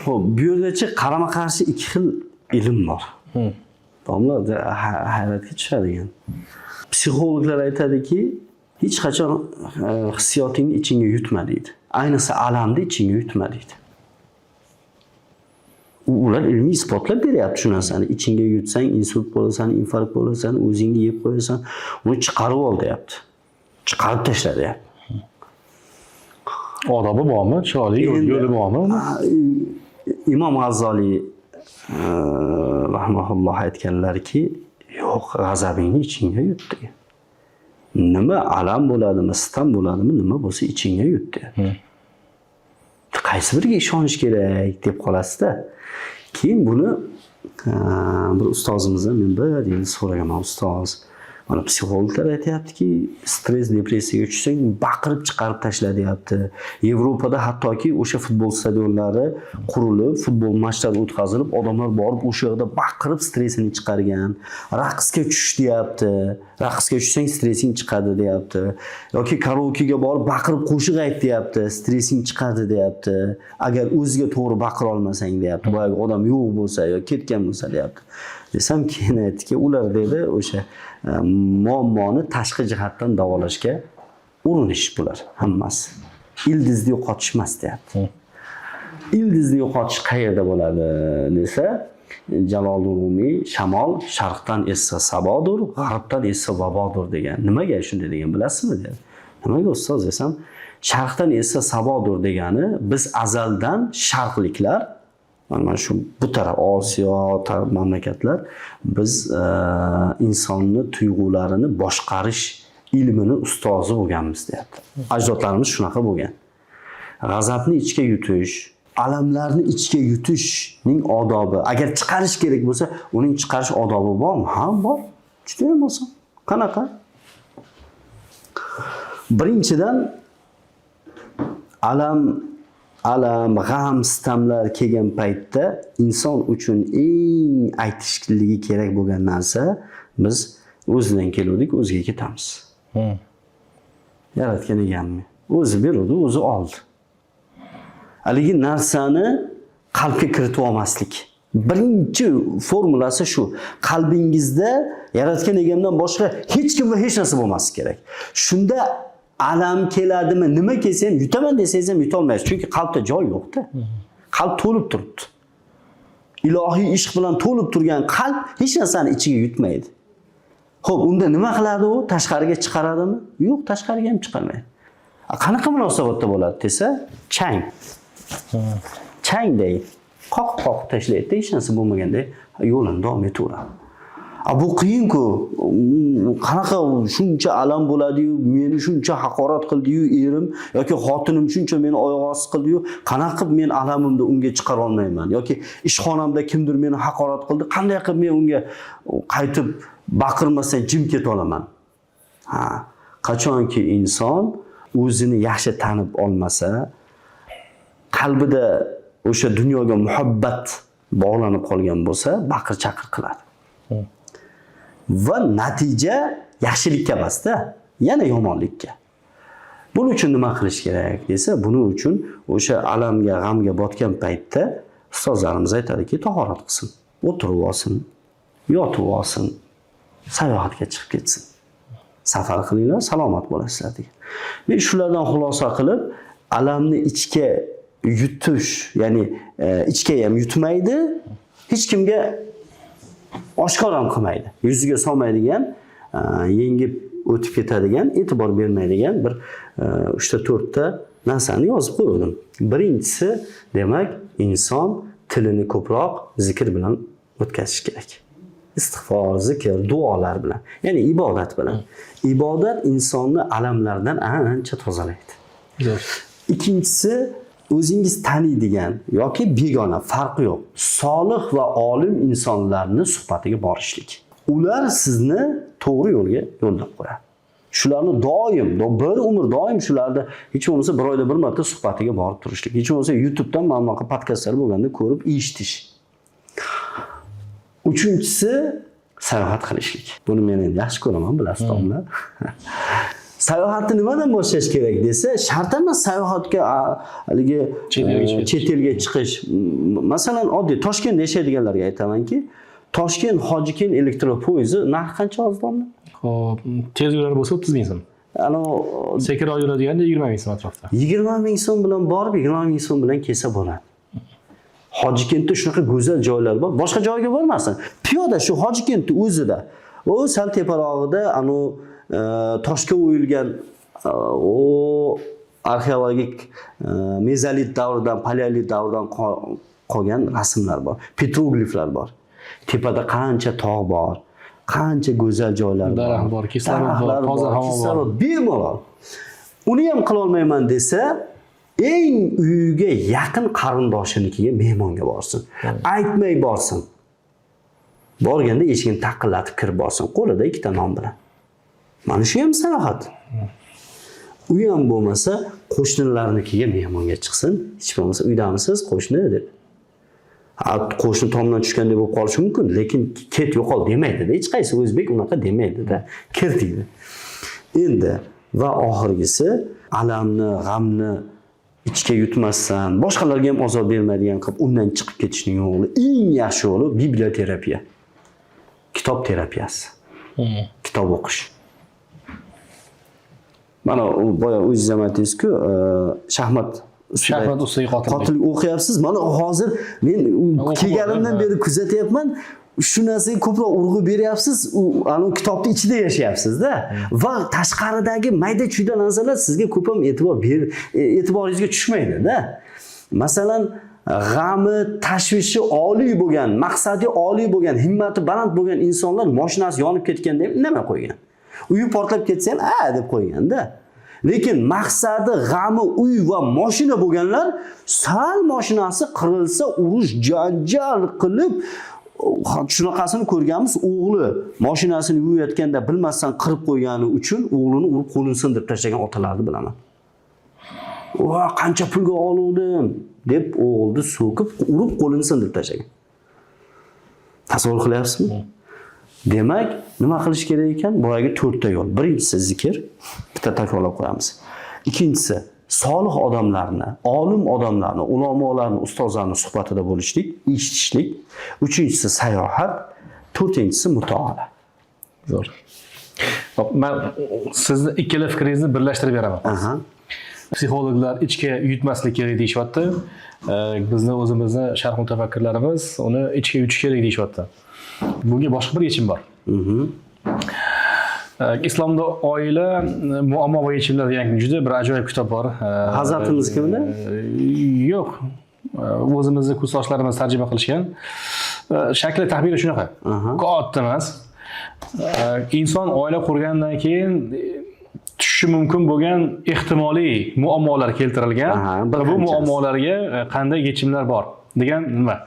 Xo'p, bu yerdachi qarama-qarshi ikki xil ilm bor. Domla hayratga tushadigan. Psixologlar aytadiki, hech qachon hissiyotingni ichingga yutma deydi. Ayniqsa alamni ichingga yutma deydi. Ular ilmiy isbotlab beryapti shu narsani. Ichingga yutsang insult bo'lasan, infarkt bo'lasan, o'zingni yeb qo'yasan, uni chiqarib ol deyapti. Chiqarib tashla deyapti. Odobi bormi? Chiroyli yo'li bormi? Imom G'azzoliy rahimahulloh aytganlarki, yo'q, g'azabingni ichingga yut degan. Nima alam bo'ladimi, sitam bo'ladimi, nima bo'lsa ichingga yut deyapti. Qaysi biriga ishonish kerak deb qolasizda. Keyin buni bir ustozimizdan men bir yil so'raganman, ustoz, mana psixologlar aytyaptiki, stress, depressiyaga tushsang baqirib chiqarib tashla deyapti. Yevropada hattoki o'sha futbol stadionlari qurilib, futbol matchlari o'tkazilib, odamlar borib o'sha yerda baqirib stressini chiqargan. Raqsga tush deyapti. Raqsga tushsang stressing chiqadi deyapti. Yoki karaokega borib baqirib qo'shiq ayt deyapti, stressing chiqadi deyapti. Agar o'ziga to'g'ri baqira olmasang deyapti. Boyagi odam yo'q bo'lsa yoki ketgan bo'lsa deyapti. Desam, keyin aytdiki, ular dedi o'sha muammoni tashqi jihatdan davolashga urinish bular hammasi. Ildizni yo'qotish emas deyapti. Ildizni yo'qotish qayerda bo'ladi desa, Jaloliy Rumiy shamol sharqdan essa sabodur, g'arbdan essa vabodur degan. Nimaga shunday degan bilasizmi dedi. Nimaga ustoz desam, sharqdan essa sabodur degani biz azaldan sharqliklar, mana shu bu taraf Osiyo taraf mamlakatlar biz insonni tuyg'ularini boshqarish ilmini ustozi bo'lganmiz deyapti. Ajdodlarimiz shunaqa bo'lgan. G'azabni ichga yutish, alamlarni ichga yutishning odobi. Agar chiqarish kerak bo'lsa, uning chiqarish odobi bormi? Ha, bor. Juda ham oson. Qanaqa? Birinchidan alam, g'am, sitamlar kelgan paytda inson uchun eng aytishligi kerak bo'lgan narsa, biz o'zidan keluvdik, o'ziga ketamiz. Yaratgan egamni. O'zi berdi, o'zi oldi. Haligi narsani qalbga kiritib olmaslik. Birinchi formulasi shu. Qalbingizda yaratgan egamdan boshqa hech kim va hech narsa bo'lmasi kerak. Shunda alam keladimi, nima kelsa ham yutaman desangiz ham yutolmaysiz. Chunki qalbda joy yo'q-da. Qalb to'lib turibdi. Ilohiy ishq bilan to'lib turgan qalb hech narsani ichiga yutmaydi. Xo'p, unda nima qiladi u? Tashqariga chiqaradimi? Yo'q, tashqariga ham chiqarmaydi. Qanaqa munosabatda bo'ladi desa, chang. Changday qoq tashlaydi, hech narsa bo'lmaganda yo'lini davom etaveradi. Bu qiyin-ku. Qanaqa shuncha alam bo'ladi-yu, meni shuncha haqorat qildi-yu erim yoki xotinim shuncha meni oyoq osti qildi-yu, qanaqa qilib men alamimni unga chiqara olmayman yoki ishxonamda kimdir meni haqorat qildi, qanday qilib men unga qaytib baqirmasdan jim keta olaman? Qachonki inson o'zini yaxshi tanib olmasa, qalbida o'sha dunyoga muhabbat bog'lanib qolgan bo'lsa, baqir-chaqir qiladi. Va natija yaxshilikka emas-da, yana yomonlikka. Buning uchun nima qilish kerak desa, buning uchun o'sha alamga, g'amga botgan paytda ustozlarimiz aytadiki, tahorat qilsin, o'tirib olsin, yotib olsin, sayohatga chiqib ketsin. Safar qilinglar, salomat bo'lasizlar degan. Men shulardan xulosa qilib, alamni ichga yutish, ya'ni ichga ham yutmaydi, hech kimga oshkor ham qilmaydi. Yuziga solmaydigan, yengib o'tib ketadigan, e'tibor bermaydigan bir 3-4 ta narsani yozib qo'ydim. Birinchisi, demak, inson tilini ko'proq zikr bilan o'tkazish kerak. Istig'for, zikr, duolar bilan, ya'ni ibodat bilan. Ibodat insonni alamlardan ancha tozalaydi. Ikkinchisi, o'zingiz taniydigan yoki begona farqi yo'q, solih va olim insonlarni suhbatiga borishlik. Ular sizni to'g'ri yo'lga yo'llab qo'yadi. Shularni doim, bir umr doim shularda hech bo'lmasa bir oyda bir marta suhbatiga borib turishlik. Hech bo'lmasa YouTube'dan mana bunaqa podkastlar bo'lganda ko'rib eshitish. Uchinchisi, sayohat qilishlik. Buni men endi yaxshi ko'raman, bilasiz domla. Sayohatni nimadan boshlash kerak desa, shart emas sayohatga haligi chet elga chiqish. Masalan, oddiy Toshkentda yashaydiganlarga aytamanki, Toshkent Hojikin elektropoyezdi narxi qancha hozirda? Xo'p, tez yurar bo'lsa 30 ming so'm. Sekinroq yuradiganda 20 ming so'm atrofda. 20 ming so'm bilan borib, 20 ming so'm bilan kelsa bo'ladi. Hojikentda shunaqa go'zal joylar bor. Boshqa joyga bormasin. Piyoda shu Hojikentda o'zida, o sal teparog'ida toshga o'yilgan arxeologik mezolit davridan, paleolit davridan qolgan rasmlar bor, petrogliflar bor. Tepada qancha tog' bor, qancha go'zal joylar bor, daraxt bor, kislorod bor, toza havo bor. Bemalol. Uni ham qila olmayman desa, eng uyiga yaqin qarindoshinikiga mehmonga borsin. Aytmay borsin. Borganda eshigini taqillatib kirib borsin, qo'lida ikkita non bilan. Mana shu ham sayohat. U ham bo'lmasa, qo'shnilarnikiga mehmonga chiqsin. Hech bo'lmasa uydamisiz, qo'shni deb. Qo'shni tomdan tushganday bo'lib qolishi mumkin, lekin ket yo'qol demaydi-da. Hech qaysi o'zbek unaqa demaydi-da. Kir deydi. Endi va oxirgisi alamni, g'amni ichga yutmasdan, boshqalarga ham azob bermaydigan qilib undan chiqib ketishning yo'li, eng yaxshi yo'li biblioterapiya. Kitob terapiyasi. Kitob o'qish. Mana boya o'zingiz ham aytdingiz-ku, shaxmat ustiga qotillik o'qiyapsiz. Mana hozir men kelganimdan beri kuzatyapman. Shu narsaga ko'proq urg'u beryapsiz, anu kitobning ichida yashayapsiz-da. Va tashqaridagi mayda-chuyda narsalar sizga ko'p ham e'tiboringizga tushmaydi-da. Masalan, g'ami, tashvishi oliy bo'lgan, maqsadi oliy bo'lgan, himmati baland bo'lgan insonlar mashinasi yonib ketganda ham indamay qo'ygan. Uyi portlab ketsa ham deb qo'ygan-da. Lekin maqsadi, g'ami, uy va mashina bo'lganlar sal mashinasi qirilsa, urush, janjal qilib shunaqasini ko'rganmiz. O'g'li mashinasini yuvayotganda bilmasdan qirib qo'ygani uchun o'g'lini urib qo'lini sindirib tashlagan otalarni bilaman. "Va, qancha pulga oluvdim" deb o'g'ilni so'kib, urib qo'lini sindirib tashlagan. Tasavvur qilyapsizmi? Demak, nima qilish kerak ekan? Boyagi 4 ta yo'l. Birinchisi zikr, bitta takrorlab qo'yamiz. Ikkinchisi solih odamlarni, olim odamlarni, ulamolarni, ustozlarni suhbatida bo'lishlik, eshitishlik. Uchinchisi sayohat, to'rtinchisi mutolaa. Zo'r. Hop, men sizni ikkala fikringizni birlashtirib beraman. Psixologlar ichga yutmaslik kerak deyishyapti. Bizni o'zimizni sharh mutafakkirlarimiz uni ichga yutish kerak deyishyapti. Bunga boshqa bir yechim bor. Islomda oila, muammo va yechimlar degan juda bir ajoyib kitob bor. Hazratimiz kimda? Yo'q. O'zimizni kursdoshlarimiz tarjima qilishgan. Shakli taxmini shunaqa. Katta emas. Inson oila qurgandan keyin tushishi mumkin bo'lgan ehtimoliy muammolar keltirilgan. Bu muammolarga qanday yechimlar bor degan nima?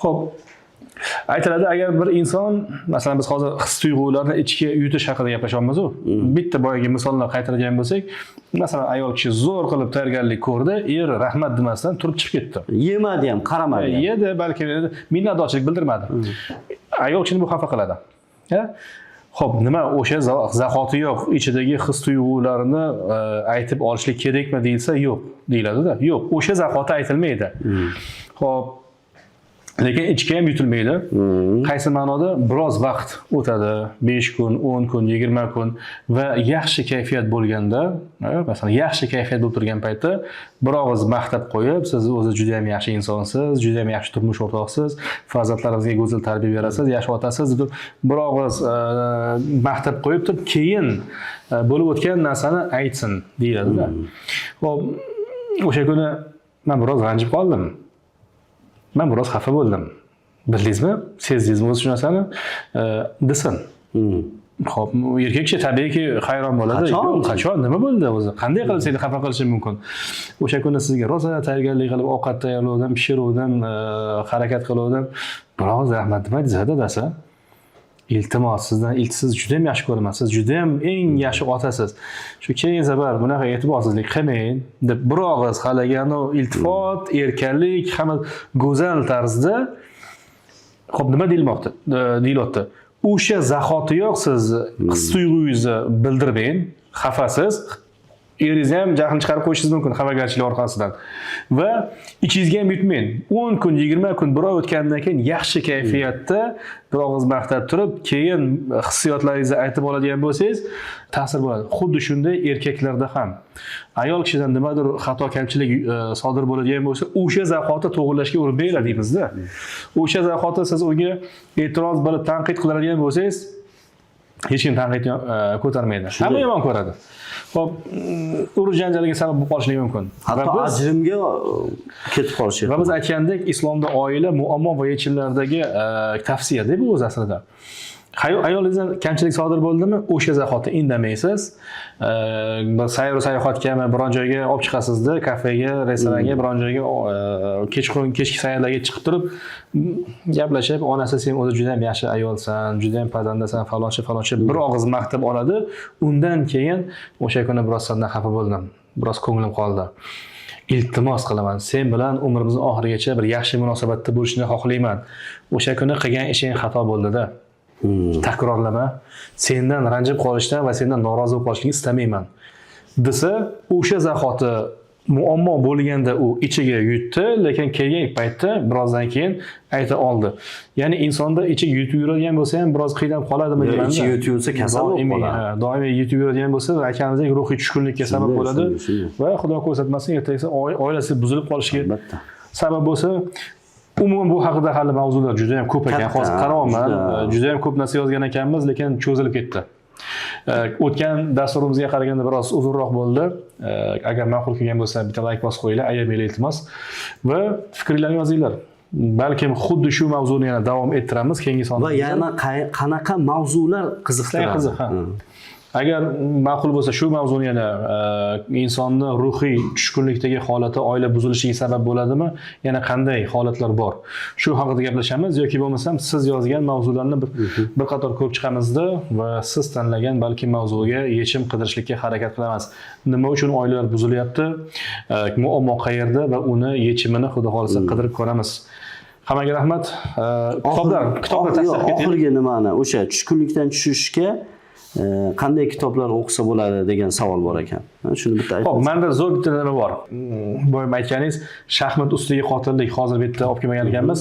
Xo'p, aytiladi, agar bir inson, masalan biz hozir his-tuyg'ularni ichga yutish haqida gaplashyapmiz-ku. Bitta boyaga misollar qaytaradigan bo'lsak, masalan ayol kishi zo'r qilib tayyorgarlik ko'rdi, eri rahmat demasdan turib chiqib ketdi. Yemadi ham, qaramadi. Yedi, balki minnatdorchilik bildirmadi. Ayol kishini bu xafa qiladi. Xo'p, nima o'sha zahotiyoq ichidagi his-tuyg'ularni aytib olishlik kerakmi deyilsa, yo'q deyiladi-da. Yo'q, o'sha zahoti aytilmaydi. Xo'p, lekin ichga ham yutilmaydi. Qaysi ma'noda? Biroz vaqt o'tadi, 5 kun, 10 kun, 20 kun va yaxshi kayfiyat bo'lganda, masalan, yaxshi kayfiyat bo'lib turgan paytda bir og'iz maqtab qo'yib, siz o'zi juda ham yaxshi insonsiz, juda ham yaxshi turmush o'rtog'isiz, farzandlaringizga go'zal tarbiya berasiz, yaxshi otasiz deb bir og'iz maqtab qo'yib turib, keyin bo'lib o'tgan narsani aytsin deyiladi-da. Xo'p, o'sha kuni men biroz ranjib qoldim. Men biroz xafa bo'ldim. Bildingizmi? Sezdingizmi o'sha narsani? Desin. Xo'p, erkak kishi tabiiyki hayron bo'ladi. Qachon nima bo'ldi o'zi? Qanday qilib seni xafa qilishim mumkin? O'sha kuni sizga rosa tayyorgarlik qilib, ovqat tayyorlovdim, pishiruvdim, harakat qiluvdim. Biroz rahmat demaydi dadasi. Iltimos, sizdan siz juda ham yaxshi ko'raman. Siz juda ham eng yaxshi otasiz. Shu keyin zabar bunaqa e'tiborsizlik qilmang deb bir og'iz halagani iltifot, erkanlik, hamma go'zal tarzda xo'p nima deyilmoqda? Deyilyapti. O'sha zahotiyoq siz his-tuyg'ungizni bildirmang, xafasiz. Eringizni ham jahlni chiqarib qo'yishingiz mumkin xafagarchilik orqasidan. Va ichingizga ham yutmang. 10 kun, 20 kun bir oy o'tgandan keyin yaxshi kayfiyatda bir og'iz maqtab turib, keyin hissiyotlaringizni aytib oladigan bo'lsangiz, ta'sir bo'ladi. Xuddi shunday erkaklarda ham ayol kishidan nimadir xato kamchilik sodir bo'ladigan bo'lsa, o'sha zahoti to'g'rilashga urinmaylar deymizda. O'sha zahoti siz unga e'tiroz bo'lib tanqid qiladigan bo'lsangiz, hech kim tanqidni ko'tarmaydi. Hamma yomon ko'radi. Xo'p, urush janjaliga sabab bo'lib qolishligi mumkin. Hatto ajrimga ketib qolishi. Va biz aytgandek, islomda oila, muammo va yechimlardagi tavsiya deb o'z aslida. Ayolingizdan kamchilik sodir bo'ldimi, o'sha zahoti indamaysiz. Sayr sayohatgami biron joyga olib chiqasizda, kafega, restoranga, biron joyga kechki sayrlarga chiqib turib gaplashib, onasi sen o'zi juda ham yaxshi ayolsan, juda ham pazandasan, falonchi bir og'iz maqtab oladi. Undan keyin o'sha kuni biroz sendan xafa bo'ldim. Biroz ko'nglim qoldi. Iltimos qilaman, sen bilan umrimizning oxirigacha bir yaxshi munosabatda bo'lishni xohlayman. O'sha kuni qilgan ishing xato bo'ldi-da. Takrorlama. Sendan ranjib qolishdan va sendan norozi bo'lib qolishni istamayman. Desa, o'sha zahoti muammo bo'lganda u ichiga yutdi, lekin kelgan paytda birozdan keyin ayta oldi. Ya'ni insonda ichiga yutib yuradigan bo'lsa ham biroz qiynalib qoladimi deyman. Ichiga yutib yursa kasal bo'lib qoladi. Doimiy yutib yuradigan bo'lsa, aytganimizdek ruhiy tushkunlikka sabab bo'ladi va xudo ko'rsatmasin ertagisi oilasi buzilib qolishiga sabab bo'lsa. Umuman bu haqida hali mavzular juda ham ko'p ekan. Hozir qarayman, juda ham ko'p narsa yozgan ekanmiz, lekin cho'zilib ketdi. O'tgan dasturimizga qaraganda biroz uzunroq bo'ldi. Agar ma'qul kelgan bo'lsa, bitta like bosib qo'yinglar, ayamanglar iltimos va fikrlarni yozinglar. Balkim xuddi shu mavzuni yana davom ettiramiz keyingi sonda. Va yana qanaqa mavzular qiziqtiradi? Qiziq, ha. Agar ma'qul bo'lsa shu mavzuni yana insonni ruhiy tushkunlikdagi holati oila buzilishiga sabab bo'ladimi? Yana qanday holatlar bor? Shu haqida gaplashamiz yoki bo'lmasam siz yozgan mavzularni bir qator ko'rib chiqamizda va siz tanlagan balki mavzuga yechim qidirishlikka harakat qilamiz. Nima uchun oilalar buzilyapti? Muammo qayerda va uni yechimini xudo xolisa qidirib ko'ramiz. Hammaga rahmat. Kitoblar tavsiya eting. Oxirgi nimani o'sha tushkunlikdan tushishga qanday kitoblar o'qisa bo'ladi degan savol bor ekan. Shuni bitta aytib. Xo'p, menda zo'r bitta nima bor. Boya aytganingiz, shaxmat ustidagi qotillik hozir bu yerda olib kelmagan ekanmiz.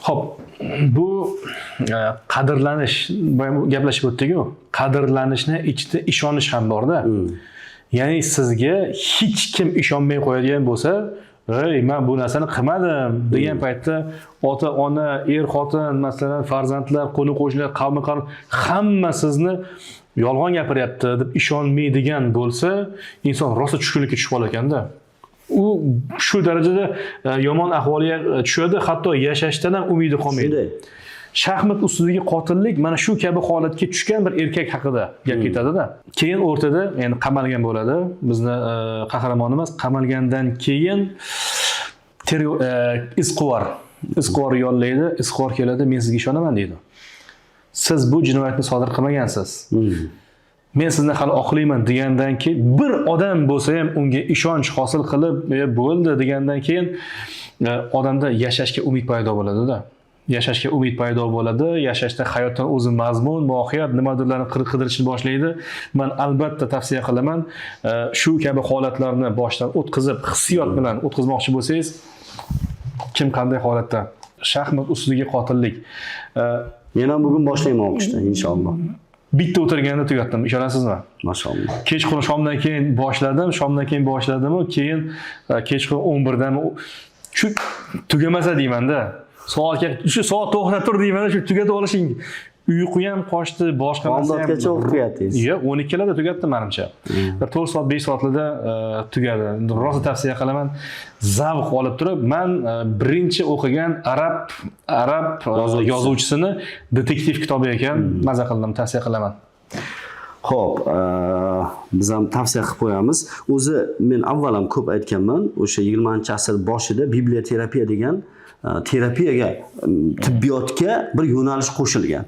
Xo'p, bu qadrlanish, boya gaplashib o'tdik-ku. Qadrlanishni ichida ishonish ham bor-da. Ya'ni sizga hech kim ishonmay qo'yadigan bo'lsa, "Ey, men bu narsani qilmadim" degan paytda ota-ona, er-xotin, masalan, farzandlar, qo'ni-qo'shnilar, qavmi-qarin hamma sizni yolg'on gapiryapti deb ishonmaydigan bo'lsa, inson rosa tushkunlikka tushib qolar ekanda. U shu darajada yomon ahvolga tushadi, hatto yashashdan ham umidi qolmaydi. Shaxmat ustidagi qotillik mana shu kabi holatga tushgan bir erkak haqida gap ketadi-da. Keyin o'rtada, ya'ni qamalgan bo'ladi. Bizni qahramonimiz qamalgandan keyin izquvor yollaydi, izquvor keladi, men sizga ishonaman deydi. Siz bu jinoyatni sodir qilmagansiz. Men sizni hali oqlayman degandan keyin bir odam bo'lsa ham unga ishonch hosil qilib, bo'ldi degandan keyin odamda yashashga umid paydo bo'ladi-da. Yashashga umid paydo bo'ladi, yashashda hayotdan o'zi mazmun, mohiyat nimadirlarni qidirishni boshlaydi. Men albatta tavsiya qilaman, shu kabi holatlarni boshdan o'tkazib, hissiyot bilan o'tkazmoqchi bo'lsangiz, kim qanday holatda shaxmat ustidagi qotillik. Men ham bugun boshlayman o'qishni inshaalloh. Bitta o'tirganda tugatdim, ishonasizmi? Maşallah. Kechqurun shomdan keyin boshladim, keyin kechqurun 11 dan shu tugamasa deyman-da. Shu soat to'xtatib tur deyman, shu tugatib olishing. Uyqu ham qochdi, boshqa narsa ham. Bomdodgacha o'qib qo'yasiz. Yo'q, 12 larda tugatdim menimcha. 4 soat, 5 soatlarda tugadi. Rosa tavsiya qilaman. Zavq olib turib, men birinchi o'qigan arab yozuvchisini detektiv kitobi ekan, maza qildim, tavsiya qilaman. Xo'p, biz ham tavsiya qilib qo'yamiz. O'zi men avval ham ko'p aytganman, o'sha 20-asr boshida biblioterapiya degan terapiyaga, tibbiyotga bir yo'nalish qo'shilgan.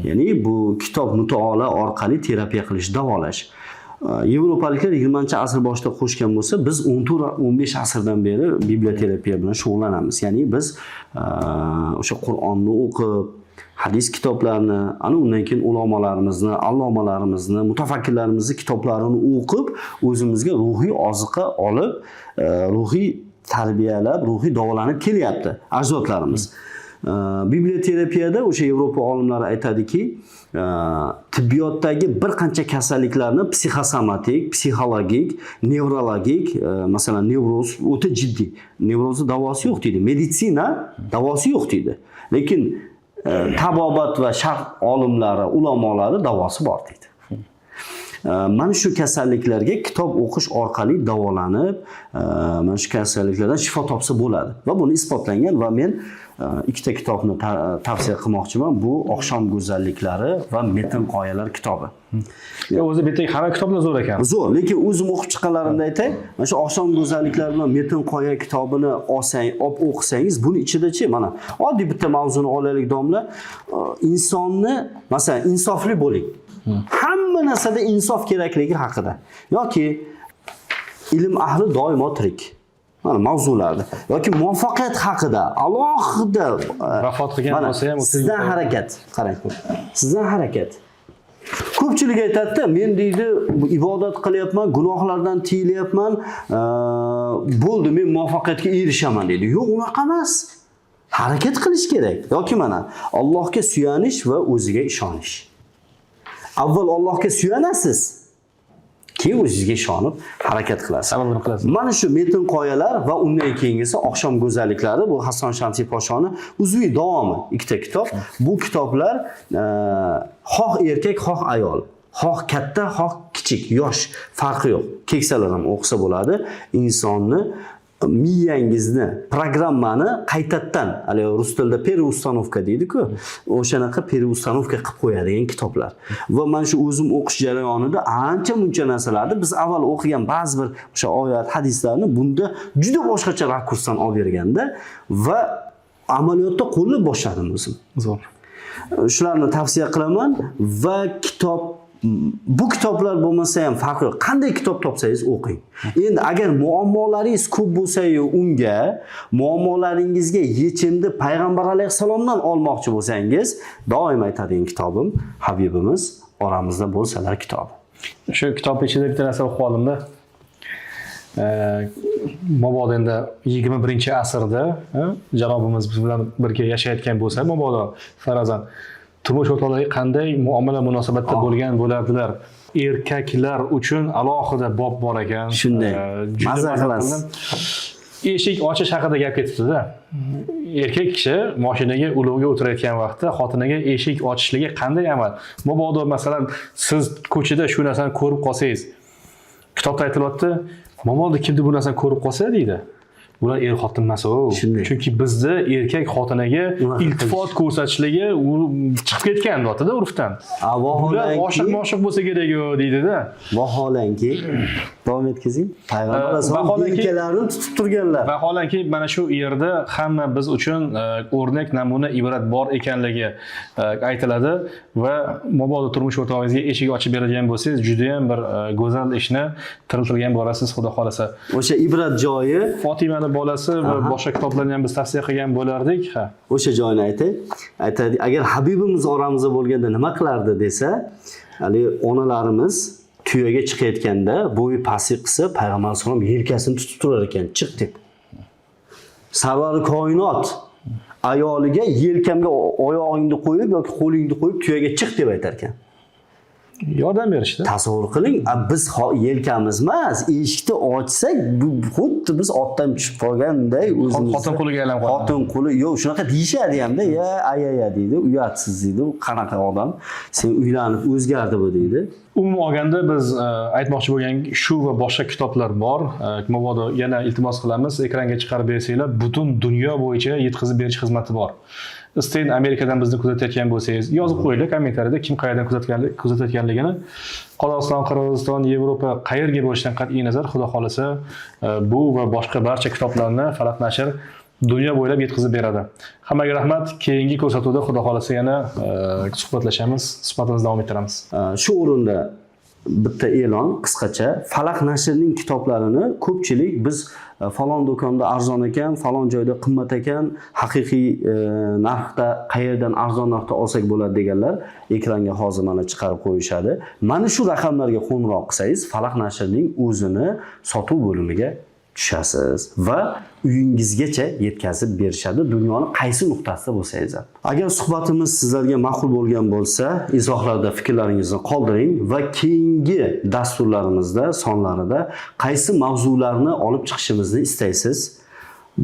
Ya'ni bu kitob mutolaa orqali terapiya qilish, davolash. Yevropaliklar 20-asr boshida qo'shgan bo'lsa, biz 14-15 asrdan beri biblioterapiya bilan shug'ullanamiz. Ya'ni biz o'sha Qur'onni o'qib, hadis kitoblarini, ana undan keyin ulamolarimizni, allomalarimizni, mutafakkirlarimizni kitoblarini o'qib, o'zimizga ruhiy oziqa olib, ruhiy tarbiyalab, ruhiy davolanib kelyapti ajdodlarimiz. Biblioterapiyada o'sha Yevropa olimlari aytadiki, tibbiyotdagi bir qancha kasalliklarni psixosomatik, psixologik, nevrologik, masalan, nevroz o'ta jiddiy. Nevrozni davosi yo'q deydi. Meditsina davosi yo'q deydi. Lekin tabobat va sharq olimlari, ulamolari davosi bor deydi. mana shu kasalliklarga kitob o'qish orqali davolanib, mana shu kasalliklardan shifo topsa bo'ladi va buni isbotlangan va men ikkita kitobni tavsiya qilmoqchiman. Bu Oqshom go'zalliklari va Metin qoyalar kitobi. O'zi bitta hamma kitoblar zo'r ekan. Zo'r, lekin o'zim o'qib chiqqanlarimda aytay, mana shu Oqshom go'zalliklari bilan Metin qoya kitobini o'qisangiz, buni ichida-chi, mana oddiy bitta mavzuni olaylik domla. Insonni, masalan, insofli bo'ling. Hamma narsada insof kerakligi haqida yoki ilm ahli doimo tirik. Mana mavzularda yoki muvaffaqiyat haqida alohida vafot qilgan bo'lsa ham sizdan harakat, qarang. Sizdan harakat. Ko'pchilik aytadi, men deydi, ibodat qilyapman, gunohlardan tiyilyapman, bo'ldi, men muvaffaqiyatga erishaman deydi. Yo'q, unaqa emas. Harakat qilish kerak. Yoki mana Allohga suyanish va o'ziga ishonish. Avval Allohga suyanasiz, keyin o'zingizga ishonib harakat qilasiz. Amalini qilasiz. Mana shu Metin qoyalar va undan keyingisi Oqshom go'zalliklari, bu Hasan Shamsiy poshoni uzviy davomi, ikkita kitob. Bu kitoblar xoh erkak, xoh ayol, xoh katta, xoh kichik, yosh farqi yo'q. Keksalar ham o'qisa bo'ladi. Insonni miyangizni, programmani qaytadan, hali rus tilida perustanovka deydi-ku, o'shanaqa perustanovka qilib qo'yadigan kitoblar. Va men shu o'zim o'qish jarayonida ancha muncha narsalarni biz avval o'qigan ba'zi bir o'sha oyat, hadislarni bunda juda boshqacha rakursdan olib berganda va amaliyotda qo'llab boshladim o'zim. Zo'r. Shularni tavsiya qilaman va bu kitoblar bo'lmasa ham farqi yo'q. Qanday kitob topsangiz o'qing. Endi agar muammolaringiz ko'p bo'lsa-yu, unga muammolaringizga yechimni payg'ambar alayhisalomdan olmoqchi bo'lsangiz, doim aytadigan kitobim Habibimiz oramizda bo'lsalar kitobi. Shu kitobning ichida bitta narsa o'qib oldimda. Mabodo endi 21-asrda janobimiz biz bilan birga yashayotgan bo'lsa, mabodo farazan turmush o'rtoqlariga qanday muomala munosabatda bo'lgan bo'lardilar. Erkaklar uchun alohida bob bor ekan. Shunday. Maza qilasiz. Eshik ochish haqida gap ketibdi-da. Erkak kishi mashinaga ulovga o'tirayotgan vaqtda xotiniga eshik ochishligi qanday amal? Mabodo masalan siz ko'chada shu narsani ko'rib qolsangiz, kitobda aytilyapti, mabodo kimdir bu narsani ko'rib qolsa deydi. Bular xotin emas u. Chunki bizda erkak xotiniga iltifot ko'rsatishligi chiqib ketgan dotida urfdan. Bular oshiq bo'lsa kerak-ku deydi-da. Vaholanki, davom etkazing. Payg'ambar alayhisalom yelkalarini tutib turganlar. Vaholanki mana shu yerda hamma biz uchun o'rnak, namuna, ibrat bor ekanligi aytiladi va mabodo turmush o'rtog'ingizga eshik ochib beradigan bo'lsangiz, juda ham bir go'zal ishni tiriltirgan bo'lasiz, xudo xolasa. O'sha ibrat joyi Fotimani bolasi va boshqa kitoblarni ham biz tavsiya qilgan bo'lardik. Ha. O'sha joyni aytadi, agar Habibimiz oramizda bo'lganda nima qilardi desa, hali onalarimiz tuyaga chiqayotganda bo'yi pastlik qilsa, payg'ambar alayhisalom yelkasini tutib turar ekan, chiq deb. Sarvari koinot ayoliga yelkamga oyog'ingni qo'yib yoki qo'lingni qo'yib tuyaga chiq deb aytar ekan. Yordam berishdi. Tasavvur qiling, biz yelkamiz emas, eshikni ochsak, xuddi biz otdan tushib qolganday o'zimiz. Xotin qo'liga aylanib qolgan. Xotin qo'li, yo'q, shunaqa deyishadi hamda, ya ayaya deydi, uyatsiz deydi, u qanaqa odam, sen uylanib o'zgardi bu deydi. Umuman olganda biz aytmoqchi bo'lgan shu va boshqa kitoblar bor. Mabodo yana iltimos qilamiz, ekranga chiqarib bersanglar, butun dunyo bo'yicha yetkazib berish xizmati bor. Isteyin Amerikadan bizni kuzatayotgan bo'lsangiz, yozib qo'yinglar kommentariyada kim qayerdan kuzatayotganligini. Qozog'iston, Qirg'iziston, Yevropa qayerga bo'lishidan qat'iy nazar, xudo xolasa bu va boshqa barcha kitoblarni Falaq nashr dunyo bo'ylab yetkazib beradi. Hammaga rahmat. Keyingi ko'rsatuvda xudo xolasa yana suhbatlashamiz, suhbatimizni davom ettiramiz. Shu o'rinda bitta e'lon qisqacha. Falaq nashrning kitoblarini ko'pchilik biz falon do'konda arzon ekan, falon joyda qimmat ekan, haqiqiy narxda qayerdan arzon narxda olsak bo'ladi deganlar ekranga hozir mana chiqarib qo'yishadi. Mana shu raqamlarga qo'ng'iroq qilsangiz, Falaq nashrning o'zini sotuv bo'limiga tushasiz va uyingizgacha yetkazib berishadi, dunyoning qaysi nuqtasida bo'lsangiz ham. Agar suhbatimiz sizlarga ma'qul bo'lgan bo'lsa, izohlarda fikrlaringizni qoldiring va keyingi dasturlarimizda, sonlarida qaysi mavzularni olib chiqishimizni istaysiz,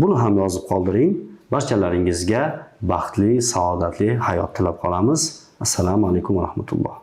buni ham yozib qoldiring. Barchalaringizga baxtli, saodatli hayot tilab qolamiz. Assalomu alaykum va rahmatulloh.